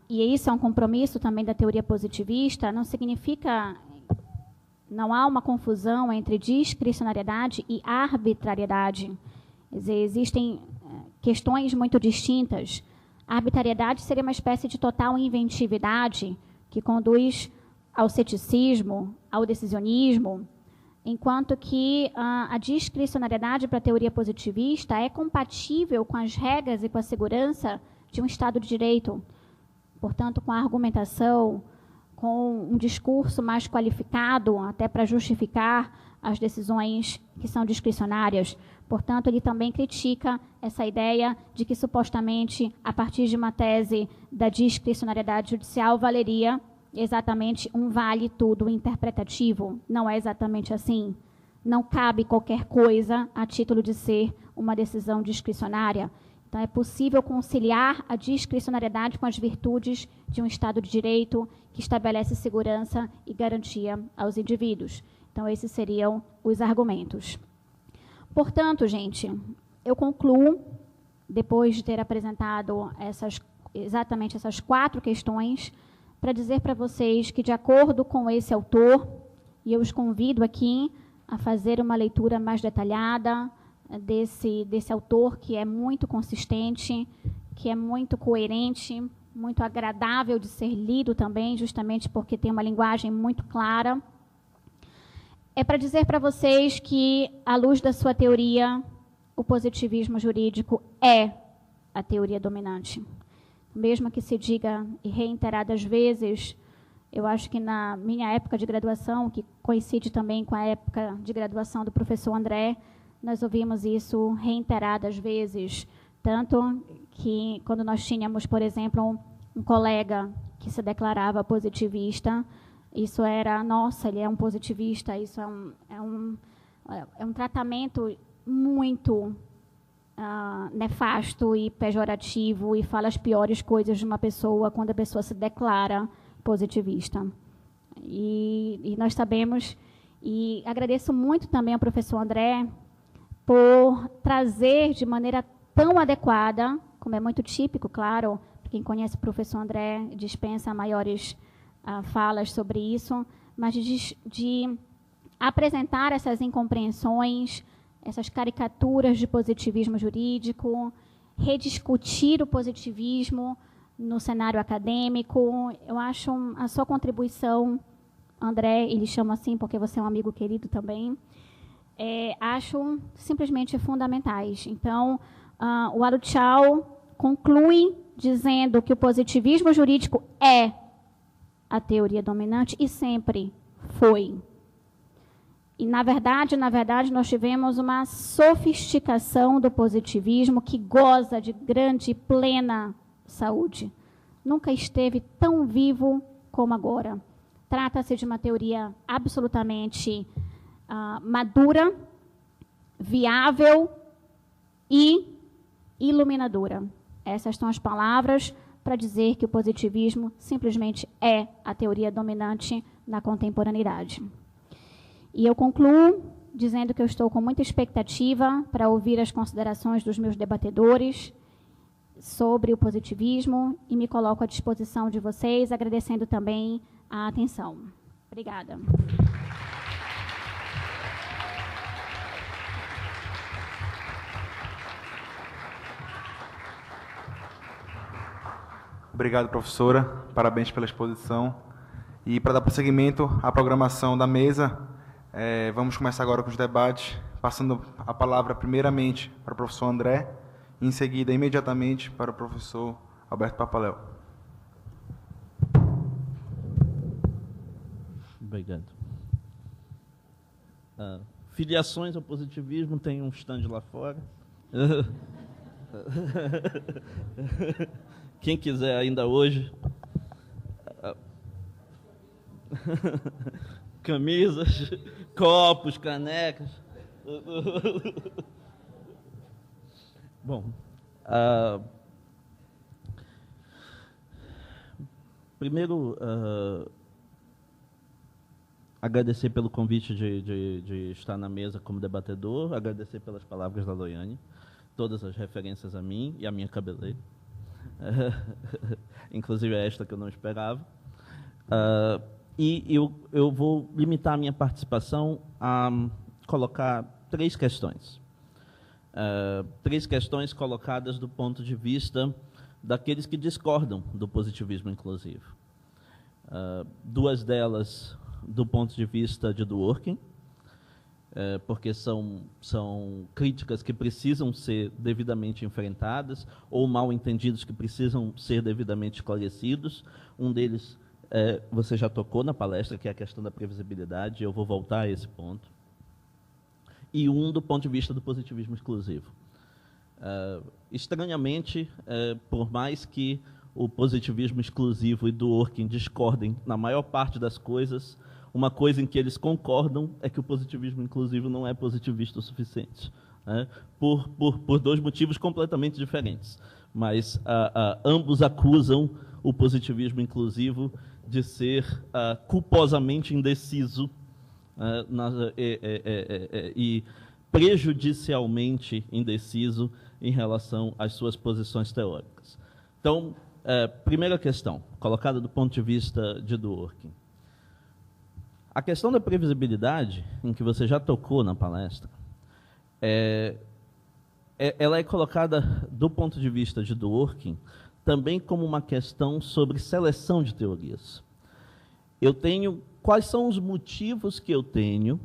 e isso é um compromisso também da teoria positivista, não significa, não há uma confusão entre discricionariedade e arbitrariedade. Quer dizer, existem questões muito distintas. A arbitrariedade seria uma espécie de total inventividade que conduz ao ceticismo, ao decisionismo, enquanto que a discricionariedade para a teoria positivista é compatível com as regras e com a segurança de um Estado de Direito. Portanto, com a argumentação, com um discurso mais qualificado, até para justificar as decisões que são discricionárias. Portanto, ele também critica essa ideia de que, supostamente, a partir de uma tese da discricionariedade judicial, valeria exatamente um vale-tudo interpretativo. Não é exatamente assim. Não cabe qualquer coisa a título de ser uma decisão discricionária. Então, é possível conciliar a discricionariedade com as virtudes de um Estado de Direito que estabelece segurança e garantia aos indivíduos. Então, esses seriam os argumentos. Portanto, gente, eu concluo, depois de ter apresentado exatamente essas 4 questões, para dizer para vocês que, de acordo com esse autor, e eu os convido aqui a fazer uma leitura mais detalhada desse autor, que é muito consistente, que é muito coerente, muito agradável de ser lido também, justamente porque tem uma linguagem muito clara. É para dizer para vocês que, à luz da sua teoria, o positivismo jurídico é a teoria dominante. Mesmo que se diga e reiteradas vezes, eu acho que na minha época de graduação, que coincide também com a época de graduação do professor André, nós ouvimos isso reiteradas vezes, tanto que quando nós tínhamos, por exemplo, um colega que se declarava positivista, isso era, nossa, ele é um positivista, isso é um tratamento muito nefasto e pejorativo e fala as piores coisas de uma pessoa quando a pessoa se declara positivista. E nós sabemos, e agradeço muito também ao professor André por trazer de maneira tão adequada, como é muito típico, claro, quem conhece o professor André dispensa maiores falas sobre isso, mas de apresentar essas incompreensões, essas caricaturas de positivismo jurídico, rediscutir o positivismo no cenário acadêmico. Eu acho a sua contribuição, André, ele chama assim porque você é um amigo querido também, acho simplesmente fundamentais. Então, o Aluchal conclui dizendo que o positivismo jurídico é a teoria dominante e sempre foi. E, na verdade, nós tivemos uma sofisticação do positivismo que goza de grande e plena saúde. Nunca esteve tão vivo como agora. Trata-se de uma teoria absolutamente madura, viável e iluminadora. Essas são as palavras para dizer que o positivismo simplesmente é a teoria dominante na contemporaneidade. E eu concluo dizendo que eu estou com muita expectativa para ouvir as considerações dos meus debatedores sobre o positivismo e me coloco à disposição de vocês, agradecendo também a atenção. Obrigada. Obrigado, professora. Parabéns pela exposição. E para dar prosseguimento à programação da mesa, vamos começar agora com os debates, passando a palavra primeiramente para o professor André, e em seguida, imediatamente, para o professor Alberto Papaléu. Obrigado. Filiações ao positivismo, tem um stand lá fora. Quem quiser ainda hoje. Camisas, copos, canecas. Bom, primeiro, agradecer pelo convite de estar na mesa como debatedor, agradecer pelas palavras da Loiane, todas as referências a mim e a minha cabeleira, inclusive esta que eu não esperava. E eu vou limitar a minha participação a colocar três questões. Três questões colocadas do ponto de vista daqueles que discordam do positivismo inclusivo. Duas delas do ponto de vista de Dworkin, porque são críticas que precisam ser devidamente enfrentadas ou mal entendidos que precisam ser devidamente esclarecidos. Um deles você já tocou na palestra, que é a questão da previsibilidade, eu vou voltar a esse ponto. E um do ponto de vista do positivismo exclusivo. Estranhamente, por mais que o positivismo exclusivo e Dworkin discordem na maior parte das coisas, uma coisa em que eles concordam é que o positivismo inclusivo não é positivista o suficiente, né? Por dois motivos completamente diferentes. Mas ambos acusam o positivismo inclusivo de ser culposamente indeciso e prejudicialmente indeciso em relação às suas posições teóricas. Então, primeira questão, colocada do ponto de vista de Dworkin. A questão da previsibilidade, em que você já tocou na palestra, ela é colocada do ponto de vista de Dworkin também como uma questão sobre seleção de teorias. Quais são os motivos que eu tenho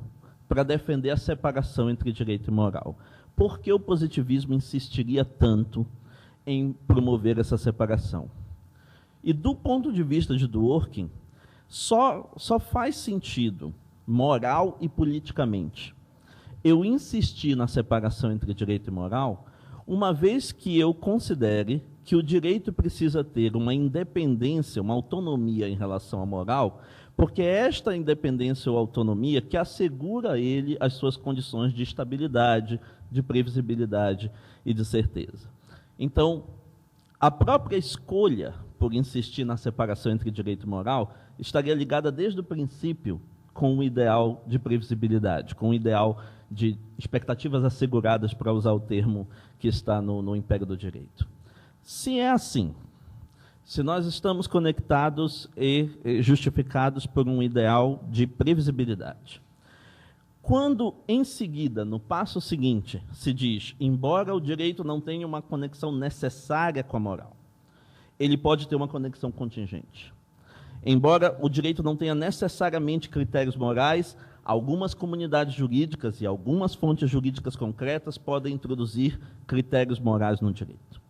para defender a separação entre direito e moral? Por que o positivismo insistiria tanto em promover essa separação? E do ponto de vista de Dworkin, só faz sentido, moral e politicamente, eu insistir na separação entre direito e moral, uma vez que eu considere que o direito precisa ter uma independência, uma autonomia em relação à moral, porque é esta independência ou autonomia que assegura a ele as suas condições de estabilidade, de previsibilidade e de certeza. Então, a própria escolha por insistir na separação entre direito e moral estaria ligada desde o princípio com o ideal de previsibilidade, com o ideal de expectativas asseguradas, para usar o termo que está no Império do Direito. Se é assim, se nós estamos conectados e justificados por um ideal de previsibilidade, quando, em seguida, no passo seguinte, se diz, embora o direito não tenha uma conexão necessária com a moral, ele pode ter uma conexão contingente. Embora o direito não tenha necessariamente critérios morais, algumas comunidades jurídicas e algumas fontes jurídicas concretas podem introduzir critérios morais no direito.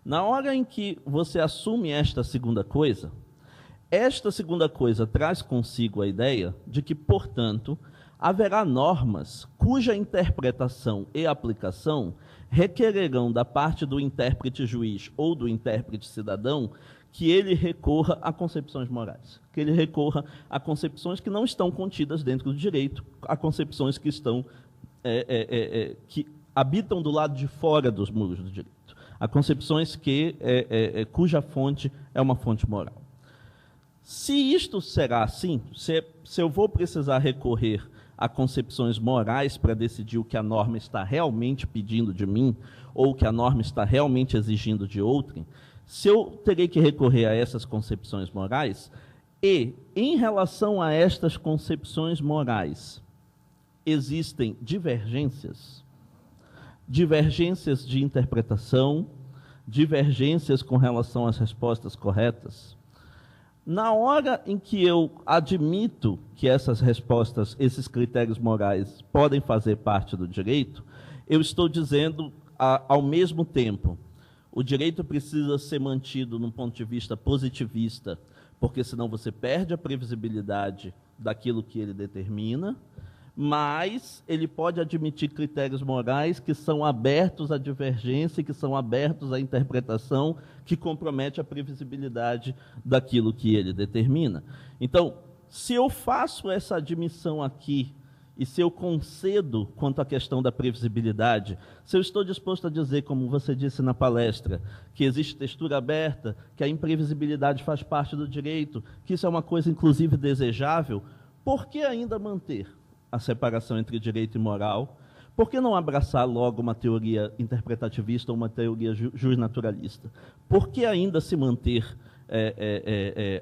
Na hora em que você assume esta segunda coisa traz consigo a ideia de que, portanto, haverá normas cuja interpretação e aplicação requererão da parte do intérprete juiz ou do intérprete cidadão que ele recorra a concepções morais, que ele recorra a concepções que não estão contidas dentro do direito, a concepções que estão que habitam do lado de fora dos muros do direito, a concepções cuja fonte é uma fonte moral. Se isto será assim, se eu vou precisar recorrer a concepções morais para decidir o que a norma está realmente pedindo de mim, ou o que a norma está realmente exigindo de outrem, se eu terei que recorrer a essas concepções morais, e, em relação a estas concepções morais, existem divergências de interpretação, divergências com relação às respostas corretas. Na hora em que eu admito que essas respostas, esses critérios morais podem fazer parte do direito, eu estou dizendo, ao mesmo tempo, o direito precisa ser mantido num ponto de vista positivista, porque senão você perde a previsibilidade daquilo que ele determina, mas ele pode admitir critérios morais que são abertos à divergência, que são abertos à interpretação, que compromete a previsibilidade daquilo que ele determina. Então, se eu faço essa admissão aqui, e se eu concedo quanto à questão da previsibilidade, se eu estou disposto a dizer, como você disse na palestra, que existe textura aberta, que a imprevisibilidade faz parte do direito, que isso é uma coisa, inclusive, desejável, por que ainda manter a separação entre direito e moral? Por que não abraçar logo uma teoria interpretativista ou uma teoria justnaturalista? Por que ainda se manter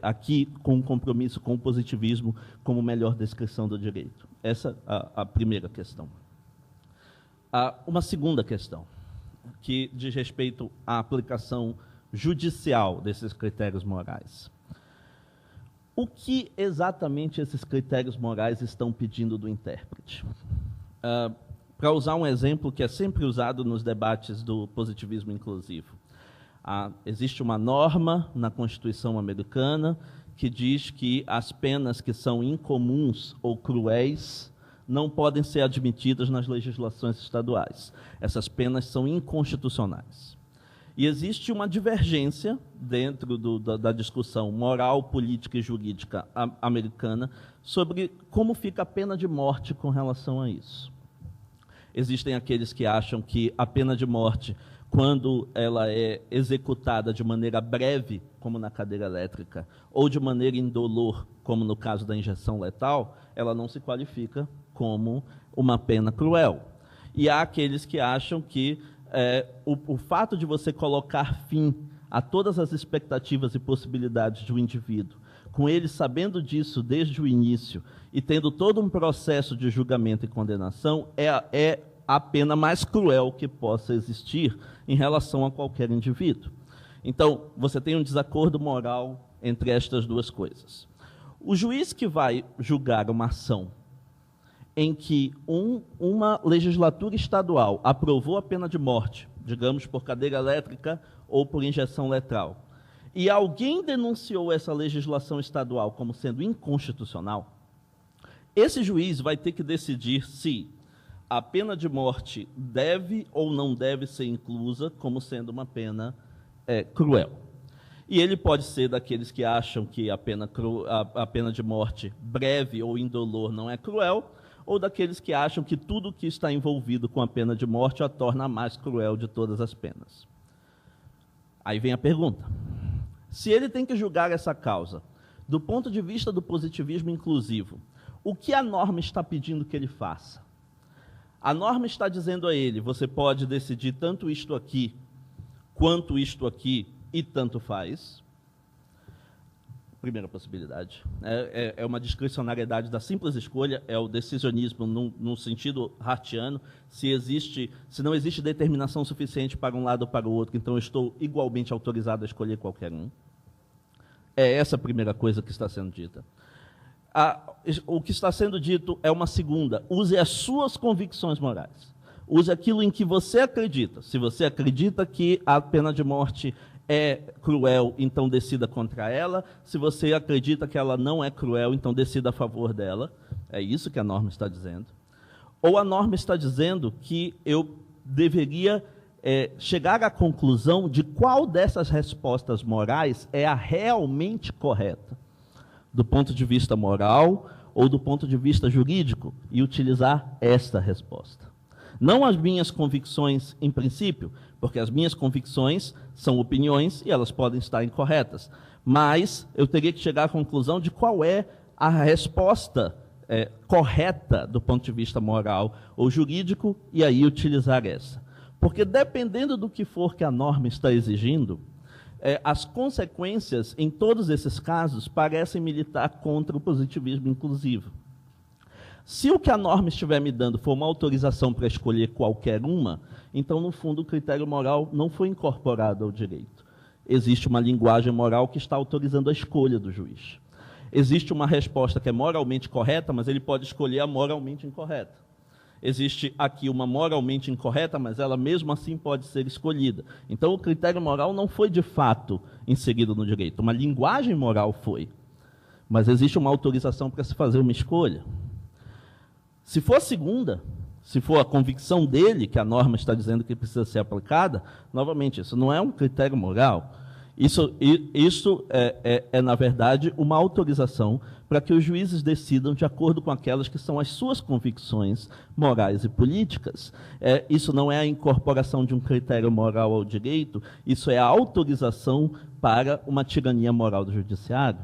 aqui com um compromisso com o positivismo como melhor descrição do direito? Essa é a primeira questão. Uma segunda questão, que diz respeito à aplicação judicial desses critérios morais. O que exatamente esses critérios morais estão pedindo do intérprete? Para usar um exemplo que é sempre usado nos debates do positivismo inclusivo. Existe uma norma na Constituição americana que diz que as penas que são incomuns ou cruéis não podem ser admitidas nas legislações estaduais. Essas penas são inconstitucionais. E existe uma divergência dentro da discussão moral, política e jurídica americana sobre como fica a pena de morte com relação a isso. Existem aqueles que acham que a pena de morte, quando ela é executada de maneira breve, como na cadeira elétrica, ou de maneira indolor, como no caso da injeção letal, ela não se qualifica como uma pena cruel. E há aqueles que acham que o fato de você colocar fim a todas as expectativas e possibilidades de um indivíduo, com ele sabendo disso desde o início e tendo todo um processo de julgamento e condenação, é a pena mais cruel que possa existir em relação a qualquer indivíduo. Então, você tem um desacordo moral entre estas duas coisas. O juiz que vai julgar uma ação em que uma legislatura estadual aprovou a pena de morte, digamos por cadeira elétrica ou por injeção letal, e alguém denunciou essa legislação estadual como sendo inconstitucional, esse juiz vai ter que decidir se a pena de morte deve ou não deve ser inclusa como sendo uma pena cruel. E ele pode ser daqueles que acham que a pena de morte breve ou indolor não é cruel, ou daqueles que acham que tudo que está envolvido com a pena de morte a torna a mais cruel de todas as penas. Aí vem a pergunta. Se ele tem que julgar essa causa, do ponto de vista do positivismo inclusivo, o que a norma está pedindo que ele faça? A norma está dizendo a ele, você pode decidir tanto isto aqui, quanto isto aqui, e tanto faz. Primeira possibilidade. É uma discricionariedade da simples escolha, é o decisionismo no sentido hartiano. Se não existe determinação suficiente para um lado ou para o outro, então eu estou igualmente autorizado a escolher qualquer um. É essa a primeira coisa que está sendo dita. O que está sendo dito é uma segunda. Use as suas convicções morais. Use aquilo em que você acredita. Se você acredita que a pena de morte é cruel, então decida contra ela. Se você acredita que ela não é cruel, então decida a favor dela. É isso que a norma está dizendo. Ou a norma está dizendo que eu deveria chegar à conclusão de qual dessas respostas morais é a realmente correta, do ponto de vista moral ou do ponto de vista jurídico, e utilizar esta resposta. Não as minhas convicções em princípio, porque as minhas convicções são opiniões e elas podem estar incorretas. Mas eu teria que chegar à conclusão de qual é a resposta correta do ponto de vista moral ou jurídico, e aí utilizar essa. Porque dependendo do que for que a norma está exigindo, as consequências, em todos esses casos, parecem militar contra o positivismo inclusivo. Se o que a norma estiver me dando for uma autorização para escolher qualquer uma, então, no fundo, o critério moral não foi incorporado ao direito. Existe uma linguagem moral que está autorizando a escolha do juiz. Existe uma resposta que é moralmente correta, mas ele pode escolher a moralmente incorreta. Existe aqui uma moralmente incorreta, mas ela mesmo assim pode ser escolhida. Então, o critério moral não foi de fato inserido no direito. Uma linguagem moral foi. Mas existe uma autorização para se fazer uma escolha. Se for a segunda, se for a convicção dele, que a norma está dizendo que precisa ser aplicada, novamente, isso não é um critério moral. Isso é, na verdade, uma autorização para que os juízes decidam de acordo com aquelas que são as suas convicções morais e políticas. Isso não é a incorporação de um critério moral ao direito, isso é a autorização para uma tirania moral do judiciário.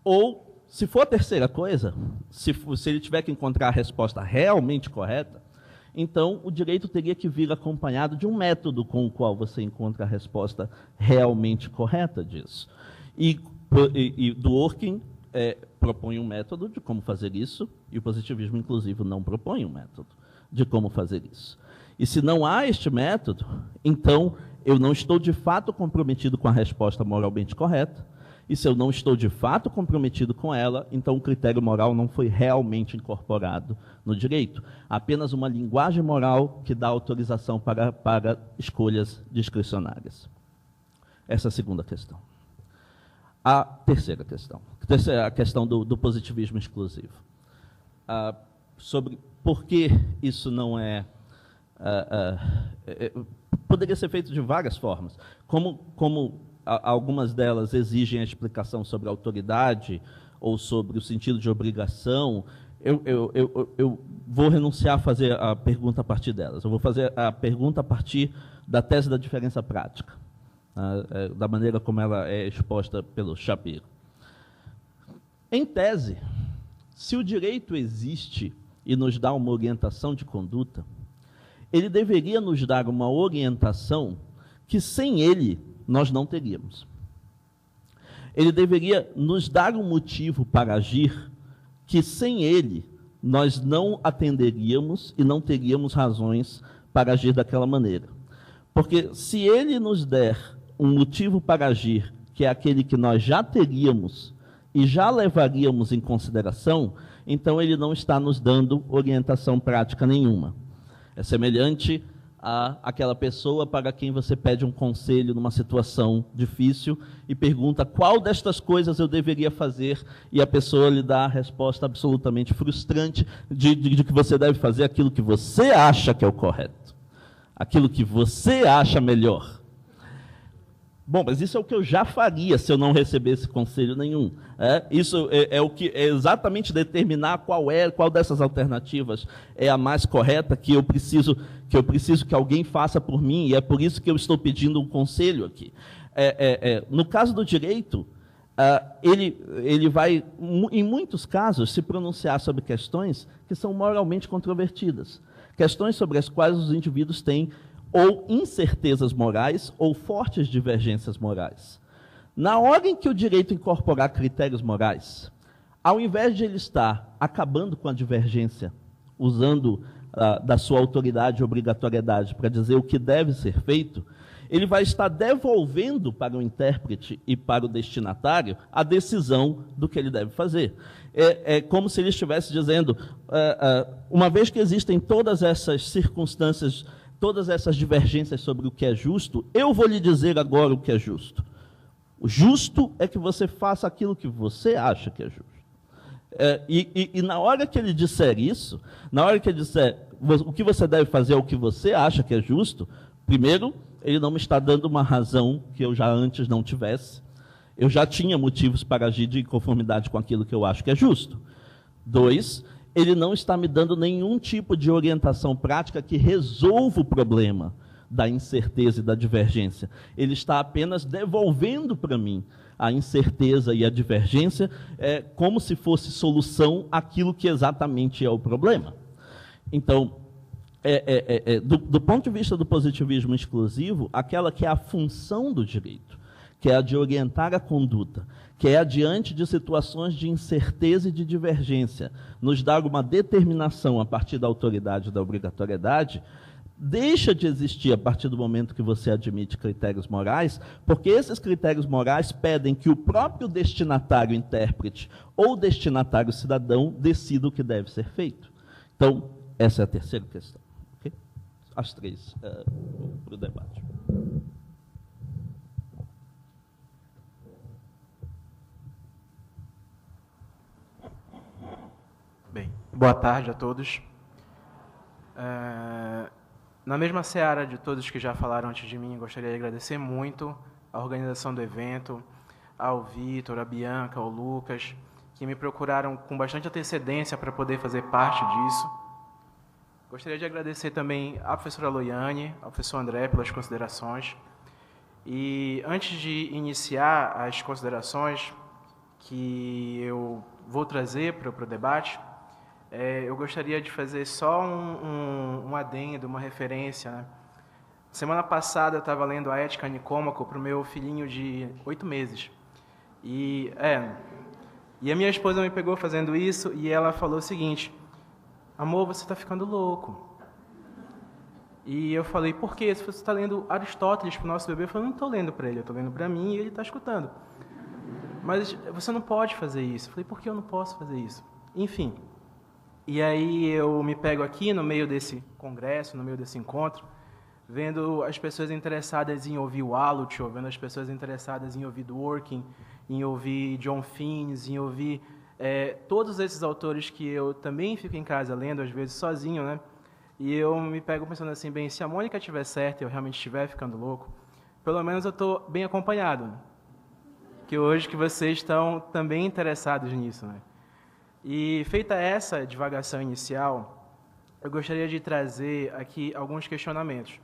Ou, se for a terceira coisa, se ele tiver que encontrar a resposta realmente correta, então o direito teria que vir acompanhado de um método com o qual você encontra a resposta realmente correta disso. E Dworkin propõe um método de como fazer isso, e o positivismo inclusivo não propõe um método de como fazer isso. E se não há este método, então eu não estou de fato comprometido com a resposta moralmente correta, e se eu não estou de fato comprometido com ela, então o critério moral não foi realmente incorporado no direito. Apenas uma linguagem moral que dá autorização para escolhas discricionárias. Essa é a segunda questão. A terceira questão, a questão do positivismo exclusivo. Sobre por que isso não poderia ser feito de várias formas. Como algumas delas exigem a explicação sobre a autoridade ou sobre o sentido de obrigação, eu vou renunciar a fazer a pergunta a partir delas. Eu vou fazer a pergunta a partir da tese da diferença prática, da maneira como ela é exposta pelo Shapiro. Em tese, se o direito existe e nos dá uma orientação de conduta, ele deveria nos dar uma orientação que sem ele nós não teríamos. Ele deveria nos dar um motivo para agir que sem ele nós não atenderíamos e não teríamos razões para agir daquela maneira. Porque se ele nos der um motivo para agir, que é aquele que nós já teríamos e já levaríamos em consideração, então ele não está nos dando orientação prática nenhuma. É semelhante àquela pessoa para quem você pede um conselho numa situação difícil e pergunta qual destas coisas eu deveria fazer, e a pessoa lhe dá a resposta absolutamente frustrante de que você deve fazer aquilo que você acha que é o correto, aquilo que você acha melhor. Bom, mas isso é o que eu já faria se eu não recebesse conselho nenhum. Isso é o que é exatamente determinar qual dessas alternativas é a mais correta, que eu preciso que alguém faça por mim, e é por isso que eu estou pedindo um conselho aqui. No caso do direito, ele vai, em muitos casos, se pronunciar sobre questões que são moralmente controvertidas, questões sobre as quais os indivíduos têm ou incertezas morais, ou fortes divergências morais. Na hora em que o direito incorporar critérios morais, ao invés de ele estar acabando com a divergência, usando da sua autoridade e obrigatoriedade para dizer o que deve ser feito, ele vai estar devolvendo para o intérprete e para o destinatário a decisão do que ele deve fazer. É como se ele estivesse dizendo, uma vez que existem todas essas circunstâncias, todas essas divergências sobre o que é justo, eu vou lhe dizer agora o que é justo. O justo é que você faça aquilo que você acha que é justo. E na hora que ele disser isso, na hora que ele disser o que você deve fazer é o que você acha que é justo, primeiro, ele não me está dando uma razão que eu já antes não tivesse. Eu já tinha motivos para agir de conformidade com aquilo que eu acho que é justo. 2, ele não está me dando nenhum tipo de orientação prática que resolva o problema da incerteza e da divergência. Ele está apenas devolvendo para mim a incerteza e a divergência como se fosse solução àquilo que exatamente é o problema. Então, do ponto de vista do positivismo exclusivo, aquela que é a função do direito, que é a de orientar a conduta, que é diante de situações de incerteza e de divergência, nos dar uma determinação a partir da autoridade e da obrigatoriedade, deixa de existir a partir do momento que você admite critérios morais, porque esses critérios morais pedem que o próprio destinatário intérprete ou destinatário cidadão decida o que deve ser feito. Então, essa é a terceira questão. Okay? As três para o debate. Bem, boa tarde a todos. Na mesma seara de todos que já falaram antes de mim, gostaria de agradecer muito a organização do evento, ao Vitor, a Bianca, ao Lucas, que me procuraram com bastante antecedência para poder fazer parte disso. Gostaria de agradecer também à professora Loiane, ao professor André pelas considerações. E antes de iniciar as considerações que eu vou trazer para o debate, eu gostaria de fazer só um adendo, uma referência, né? Semana passada eu estava lendo a Ética Nicômaco para o meu filhinho de 8 meses. E a minha esposa me pegou fazendo isso e ela falou o seguinte: amor, você está ficando louco. E eu falei, por quê? Se você está lendo Aristóteles para o nosso bebê, eu falei, não estou lendo para ele, eu estou lendo para mim e ele está escutando. Mas você não pode fazer isso. Eu falei, por que eu não posso fazer isso? Enfim. E aí eu me pego aqui no meio desse congresso, no meio desse encontro, vendo as pessoas interessadas em ouvir o Allutscher, vendo as pessoas interessadas em ouvir Dworkin, em ouvir John Finnes, em ouvir todos esses autores que eu também fico em casa lendo, às vezes sozinho, né? E eu me pego pensando assim, bem, se a Mônica estiver certa e eu realmente estiver ficando louco, pelo menos eu estou bem acompanhado, né? Que hoje que vocês estão também interessados nisso, né? E feita essa divagação inicial, eu gostaria de trazer aqui alguns questionamentos.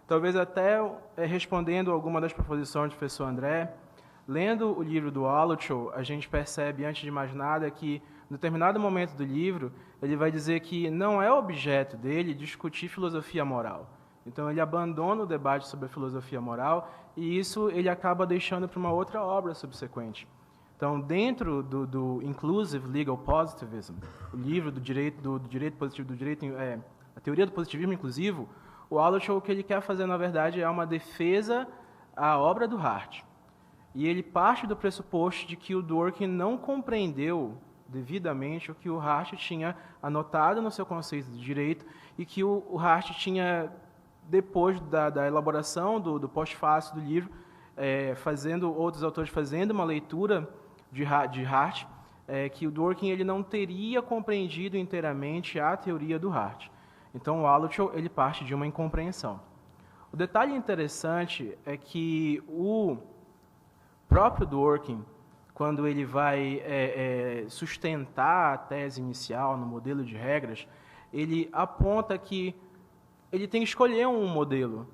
Talvez até respondendo alguma das proposições do professor André, lendo o livro do Allutscher, a gente percebe, antes de mais nada, que, em determinado momento do livro, ele vai dizer que não é objeto dele discutir filosofia moral. Então, ele abandona o debate sobre a filosofia moral e isso ele acaba deixando para uma outra obra subsequente. Então, dentro do Inclusive Legal Positivism, o livro do direito positivo, a teoria do positivismo inclusivo, o Allutscher, o que ele quer fazer, na verdade, é uma defesa à obra do Hart. E ele parte do pressuposto de que o Dworkin não compreendeu devidamente o que o Hart tinha anotado no seu conceito de direito e que o Hart tinha, depois da elaboração do pós-fácil do livro, outros autores fazendo uma leitura de Hart, que o Dworkin ele não teria compreendido inteiramente a teoria do Hart. Então, o Allutscher ele parte de uma incompreensão. O detalhe interessante é que o próprio Dworkin, quando ele vai sustentar a tese inicial no modelo de regras, ele aponta que ele tem que escolher um modelo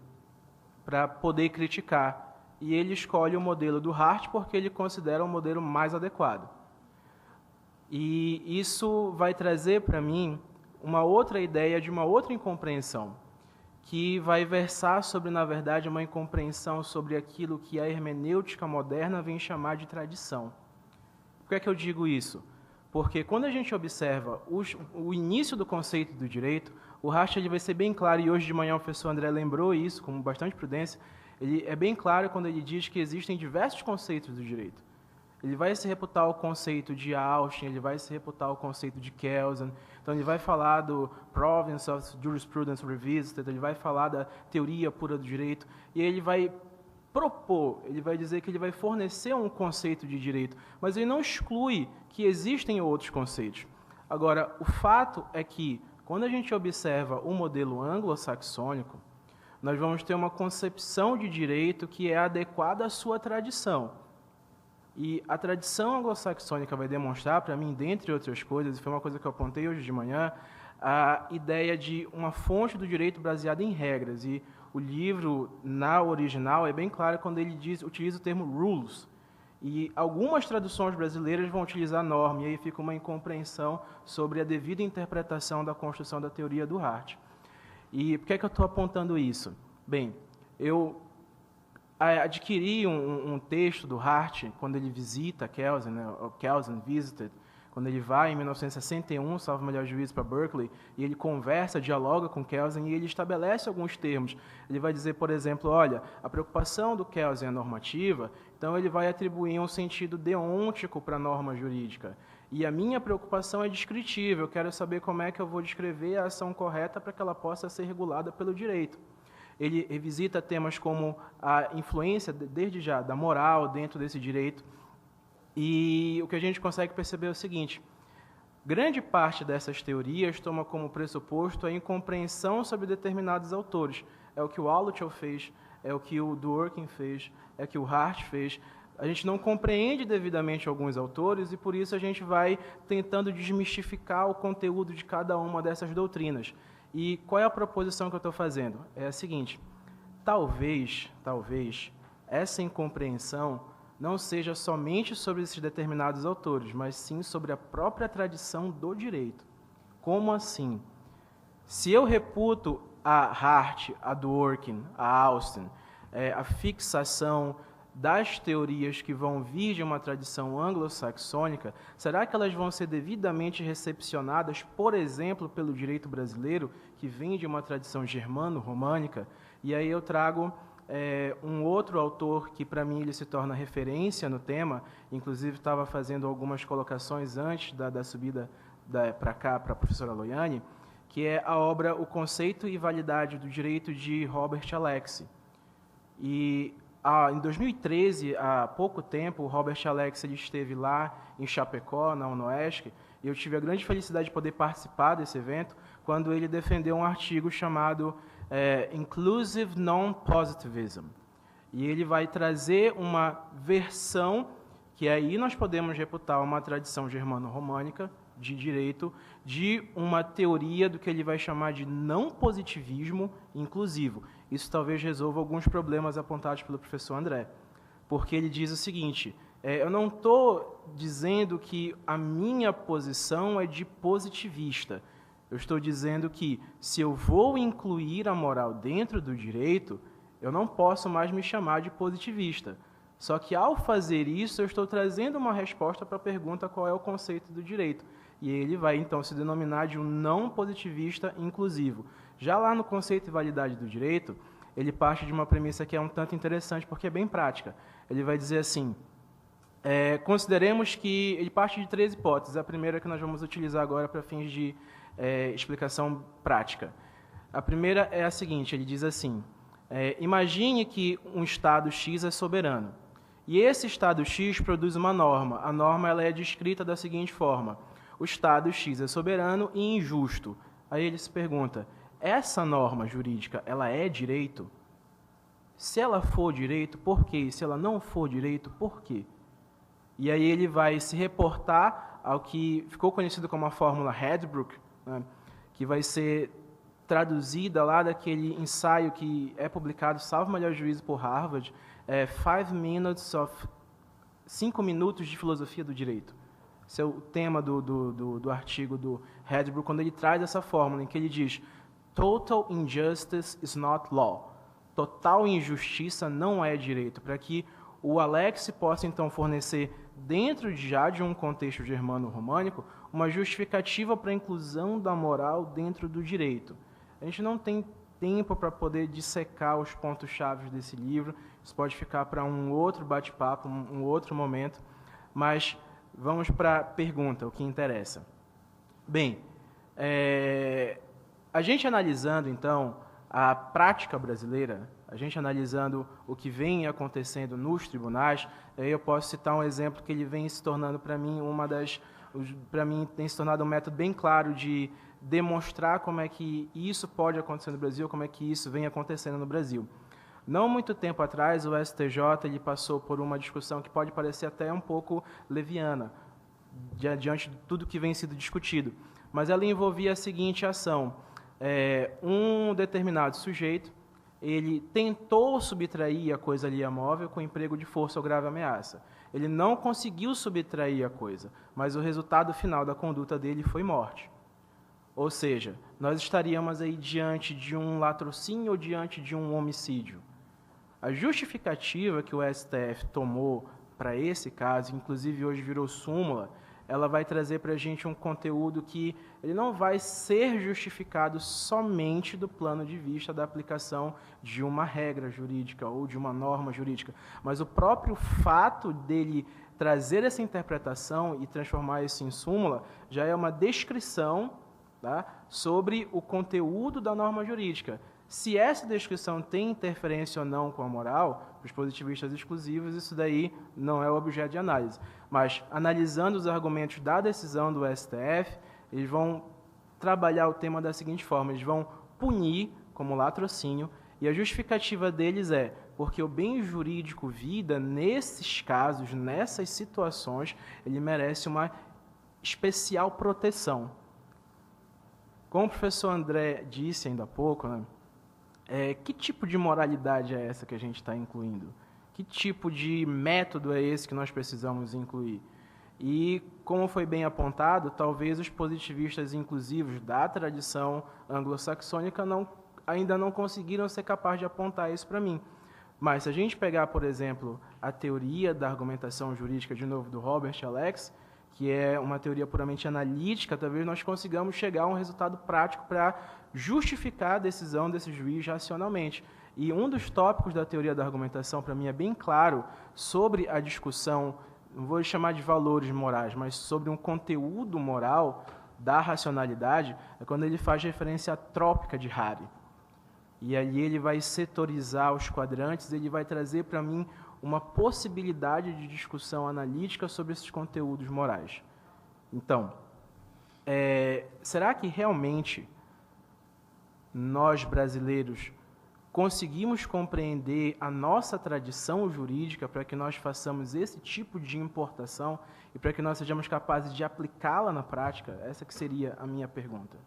para poder criticar. E ele escolhe o modelo do Hart porque ele considera o modelo mais adequado. E isso vai trazer para mim uma outra ideia de uma outra incompreensão, que vai versar sobre, na verdade, uma incompreensão sobre aquilo que a hermenêutica moderna vem chamar de tradição. Por que é que eu digo isso? Porque quando a gente observa o início do conceito do direito, o Hart ele vai ser bem claro, e hoje de manhã o professor André lembrou isso com bastante prudência. Ele é bem claro quando ele diz que existem diversos conceitos do direito. Ele vai se reputar o conceito de Austin, ele vai se reputar o conceito de Kelsen, então ele vai falar do Province of Jurisprudence Revisited, ele vai falar da teoria pura do direito, e ele vai propor, ele vai dizer que ele vai fornecer um conceito de direito, mas ele não exclui que existem outros conceitos. Agora, o fato é que, quando a gente observa o modelo anglo-saxônico, nós vamos ter uma concepção de direito que é adequada à sua tradição. E a tradição anglo-saxônica vai demonstrar para mim, dentre outras coisas, e foi uma coisa que eu apontei hoje de manhã, a ideia de uma fonte do direito baseada em regras. E o livro, na original, é bem claro quando ele utiliza o termo rules. E algumas traduções brasileiras vão utilizar norma, e aí fica uma incompreensão sobre a devida interpretação da construção da teoria do Hart. E por que é que eu estou apontando isso? Bem, eu adquiri um texto do Hart quando ele visita Kelsen, né, Kelsen Visited, quando ele vai em 1961, salvo o melhor juízo, para Berkeley, e ele conversa, dialoga com Kelsen e ele estabelece alguns termos. Ele vai dizer, por exemplo, olha, a preocupação do Kelsen é normativa, então ele vai atribuir um sentido deôntico para a norma jurídica. E a minha preocupação é descritiva, eu quero saber como é que eu vou descrever a ação correta para que ela possa ser regulada pelo direito. Ele revisita temas como a influência, desde já, da moral dentro desse direito. E o que a gente consegue perceber é o seguinte: grande parte dessas teorias toma como pressuposto a incompreensão sobre determinados autores. É o que o Alluchel fez, é o que o Dworkin fez, é o que o Hart fez. A gente não compreende devidamente alguns autores e, por isso, a gente vai tentando desmistificar o conteúdo de cada uma dessas doutrinas. E qual é a proposição que eu estou fazendo? É a seguinte: talvez, essa incompreensão não seja somente sobre esses determinados autores, mas sim sobre a própria tradição do direito. Como assim? Se eu reputo a Hart, a Dworkin, a Austin, a fixação das teorias que vão vir de uma tradição anglo-saxônica, será que elas vão ser devidamente recepcionadas, por exemplo, pelo direito brasileiro, que vem de uma tradição germano-românica? E aí eu trago um outro autor que, para mim, ele se torna referência no tema, inclusive estava fazendo algumas colocações antes da subida para cá, para a professora Loiane, que é a obra O Conceito e Validade do Direito, de Robert Alexy. E em 2013, há pouco tempo, o Robert Alexy ele esteve lá em Chapecó, na UNOESC, e eu tive a grande felicidade de poder participar desse evento, quando ele defendeu um artigo chamado Inclusive Non-Positivism. E ele vai trazer uma versão, que aí nós podemos reputar uma tradição germano-românica de direito, de uma teoria do que ele vai chamar de não-positivismo inclusivo. Isso talvez resolva alguns problemas apontados pelo professor André, porque ele diz o seguinte: eu não estou dizendo que a minha posição é de positivista. Eu estou dizendo que, se eu vou incluir a moral dentro do direito, eu não posso mais me chamar de positivista. Só que, ao fazer isso, eu estou trazendo uma resposta para a pergunta qual é o conceito do direito. E ele vai, então, se denominar de um não positivista inclusivo. Já lá no Conceito e Validade do Direito, ele parte de uma premissa que é um tanto interessante, porque é bem prática. Ele vai dizer assim: consideremos que... Ele parte de 3 hipóteses. A primeira que nós vamos utilizar agora para fins de explicação prática. A primeira é a seguinte: ele diz assim: imagine que um Estado X é soberano. E esse Estado X produz uma norma. A norma ela é descrita da seguinte forma: o Estado X é soberano e injusto. Aí ele se pergunta: essa norma jurídica, ela é direito? Se ela for direito, por quê? Se ela não for direito, por quê? E aí ele vai se reportar ao que ficou conhecido como a fórmula Headbrook, né, que vai ser traduzida lá daquele ensaio que é publicado, salvo o melhor juízo, por Harvard, 5 minutos de filosofia do direito. Esse é o tema do artigo do Headbrook, quando ele traz essa fórmula, em que ele diz: Total injustice is not law. Total injustiça não é direito. Para que o Alexy possa, então, fornecer, dentro já de um contexto germano-românico, uma justificativa para a inclusão da moral dentro do direito. A gente não tem tempo para poder dissecar os pontos-chave desse livro. Isso pode ficar para um outro bate-papo, um outro momento. Mas vamos para a pergunta, o que interessa. Bem, a gente analisando, então, a prática brasileira, a gente analisando o que vem acontecendo nos tribunais, eu posso citar um exemplo que ele vem se tornando, para mim, para mim, tem se tornado um método bem claro de demonstrar como é que isso pode acontecer no Brasil, como é que isso vem acontecendo no Brasil. Não muito tempo atrás, o STJ ele passou por uma discussão que pode parecer até um pouco leviana, diante de tudo que vem sido discutido. Mas ela envolvia a seguinte ação. Um determinado sujeito, ele tentou subtrair a coisa ali móvel com emprego de força ou grave ameaça. Ele não conseguiu subtrair a coisa, mas o resultado final da conduta dele foi morte. Ou seja, nós estaríamos aí diante de um latrocínio ou diante de um homicídio. A justificativa que o STF tomou para esse caso, inclusive hoje virou súmula, ela vai trazer para a gente um conteúdo que ele não vai ser justificado somente do plano de vista da aplicação de uma regra jurídica ou de uma norma jurídica, mas o próprio fato dele trazer essa interpretação e transformar isso em súmula já é uma descrição, tá, sobre o conteúdo da norma jurídica. Se essa descrição tem interferência ou não com a moral, os positivistas exclusivos, isso daí não é o objeto de análise. Mas, analisando os argumentos da decisão do STF, eles vão trabalhar o tema da seguinte forma: eles vão punir como latrocínio, e a justificativa deles é porque o bem jurídico vida, nesses casos, nessas situações, ele merece uma especial proteção. Como o professor André disse ainda há pouco, né, que tipo de moralidade é essa que a gente está incluindo? Que tipo de método é esse que nós precisamos incluir? E, como foi bem apontado, talvez os positivistas inclusivos da tradição anglo-saxônica ainda não conseguiram ser capazes de apontar isso para mim. Mas, se a gente pegar, por exemplo, a teoria da argumentação jurídica, de novo, do Robert Alex, que é uma teoria puramente analítica, talvez nós consigamos chegar a um resultado prático para justificar a decisão desse juiz racionalmente. E um dos tópicos da teoria da argumentação, para mim, é bem claro sobre a discussão, não vou chamar de valores morais, mas sobre um conteúdo moral da racionalidade, é quando ele faz referência à trópica de Harry. E ali ele vai setorizar os quadrantes, ele vai trazer para mim uma possibilidade de discussão analítica sobre esses conteúdos morais. Então, será que realmente nós, brasileiros, conseguimos compreender a nossa tradição jurídica para que nós façamos esse tipo de importação e para que nós sejamos capazes de aplicá-la na prática? Essa que seria a minha pergunta.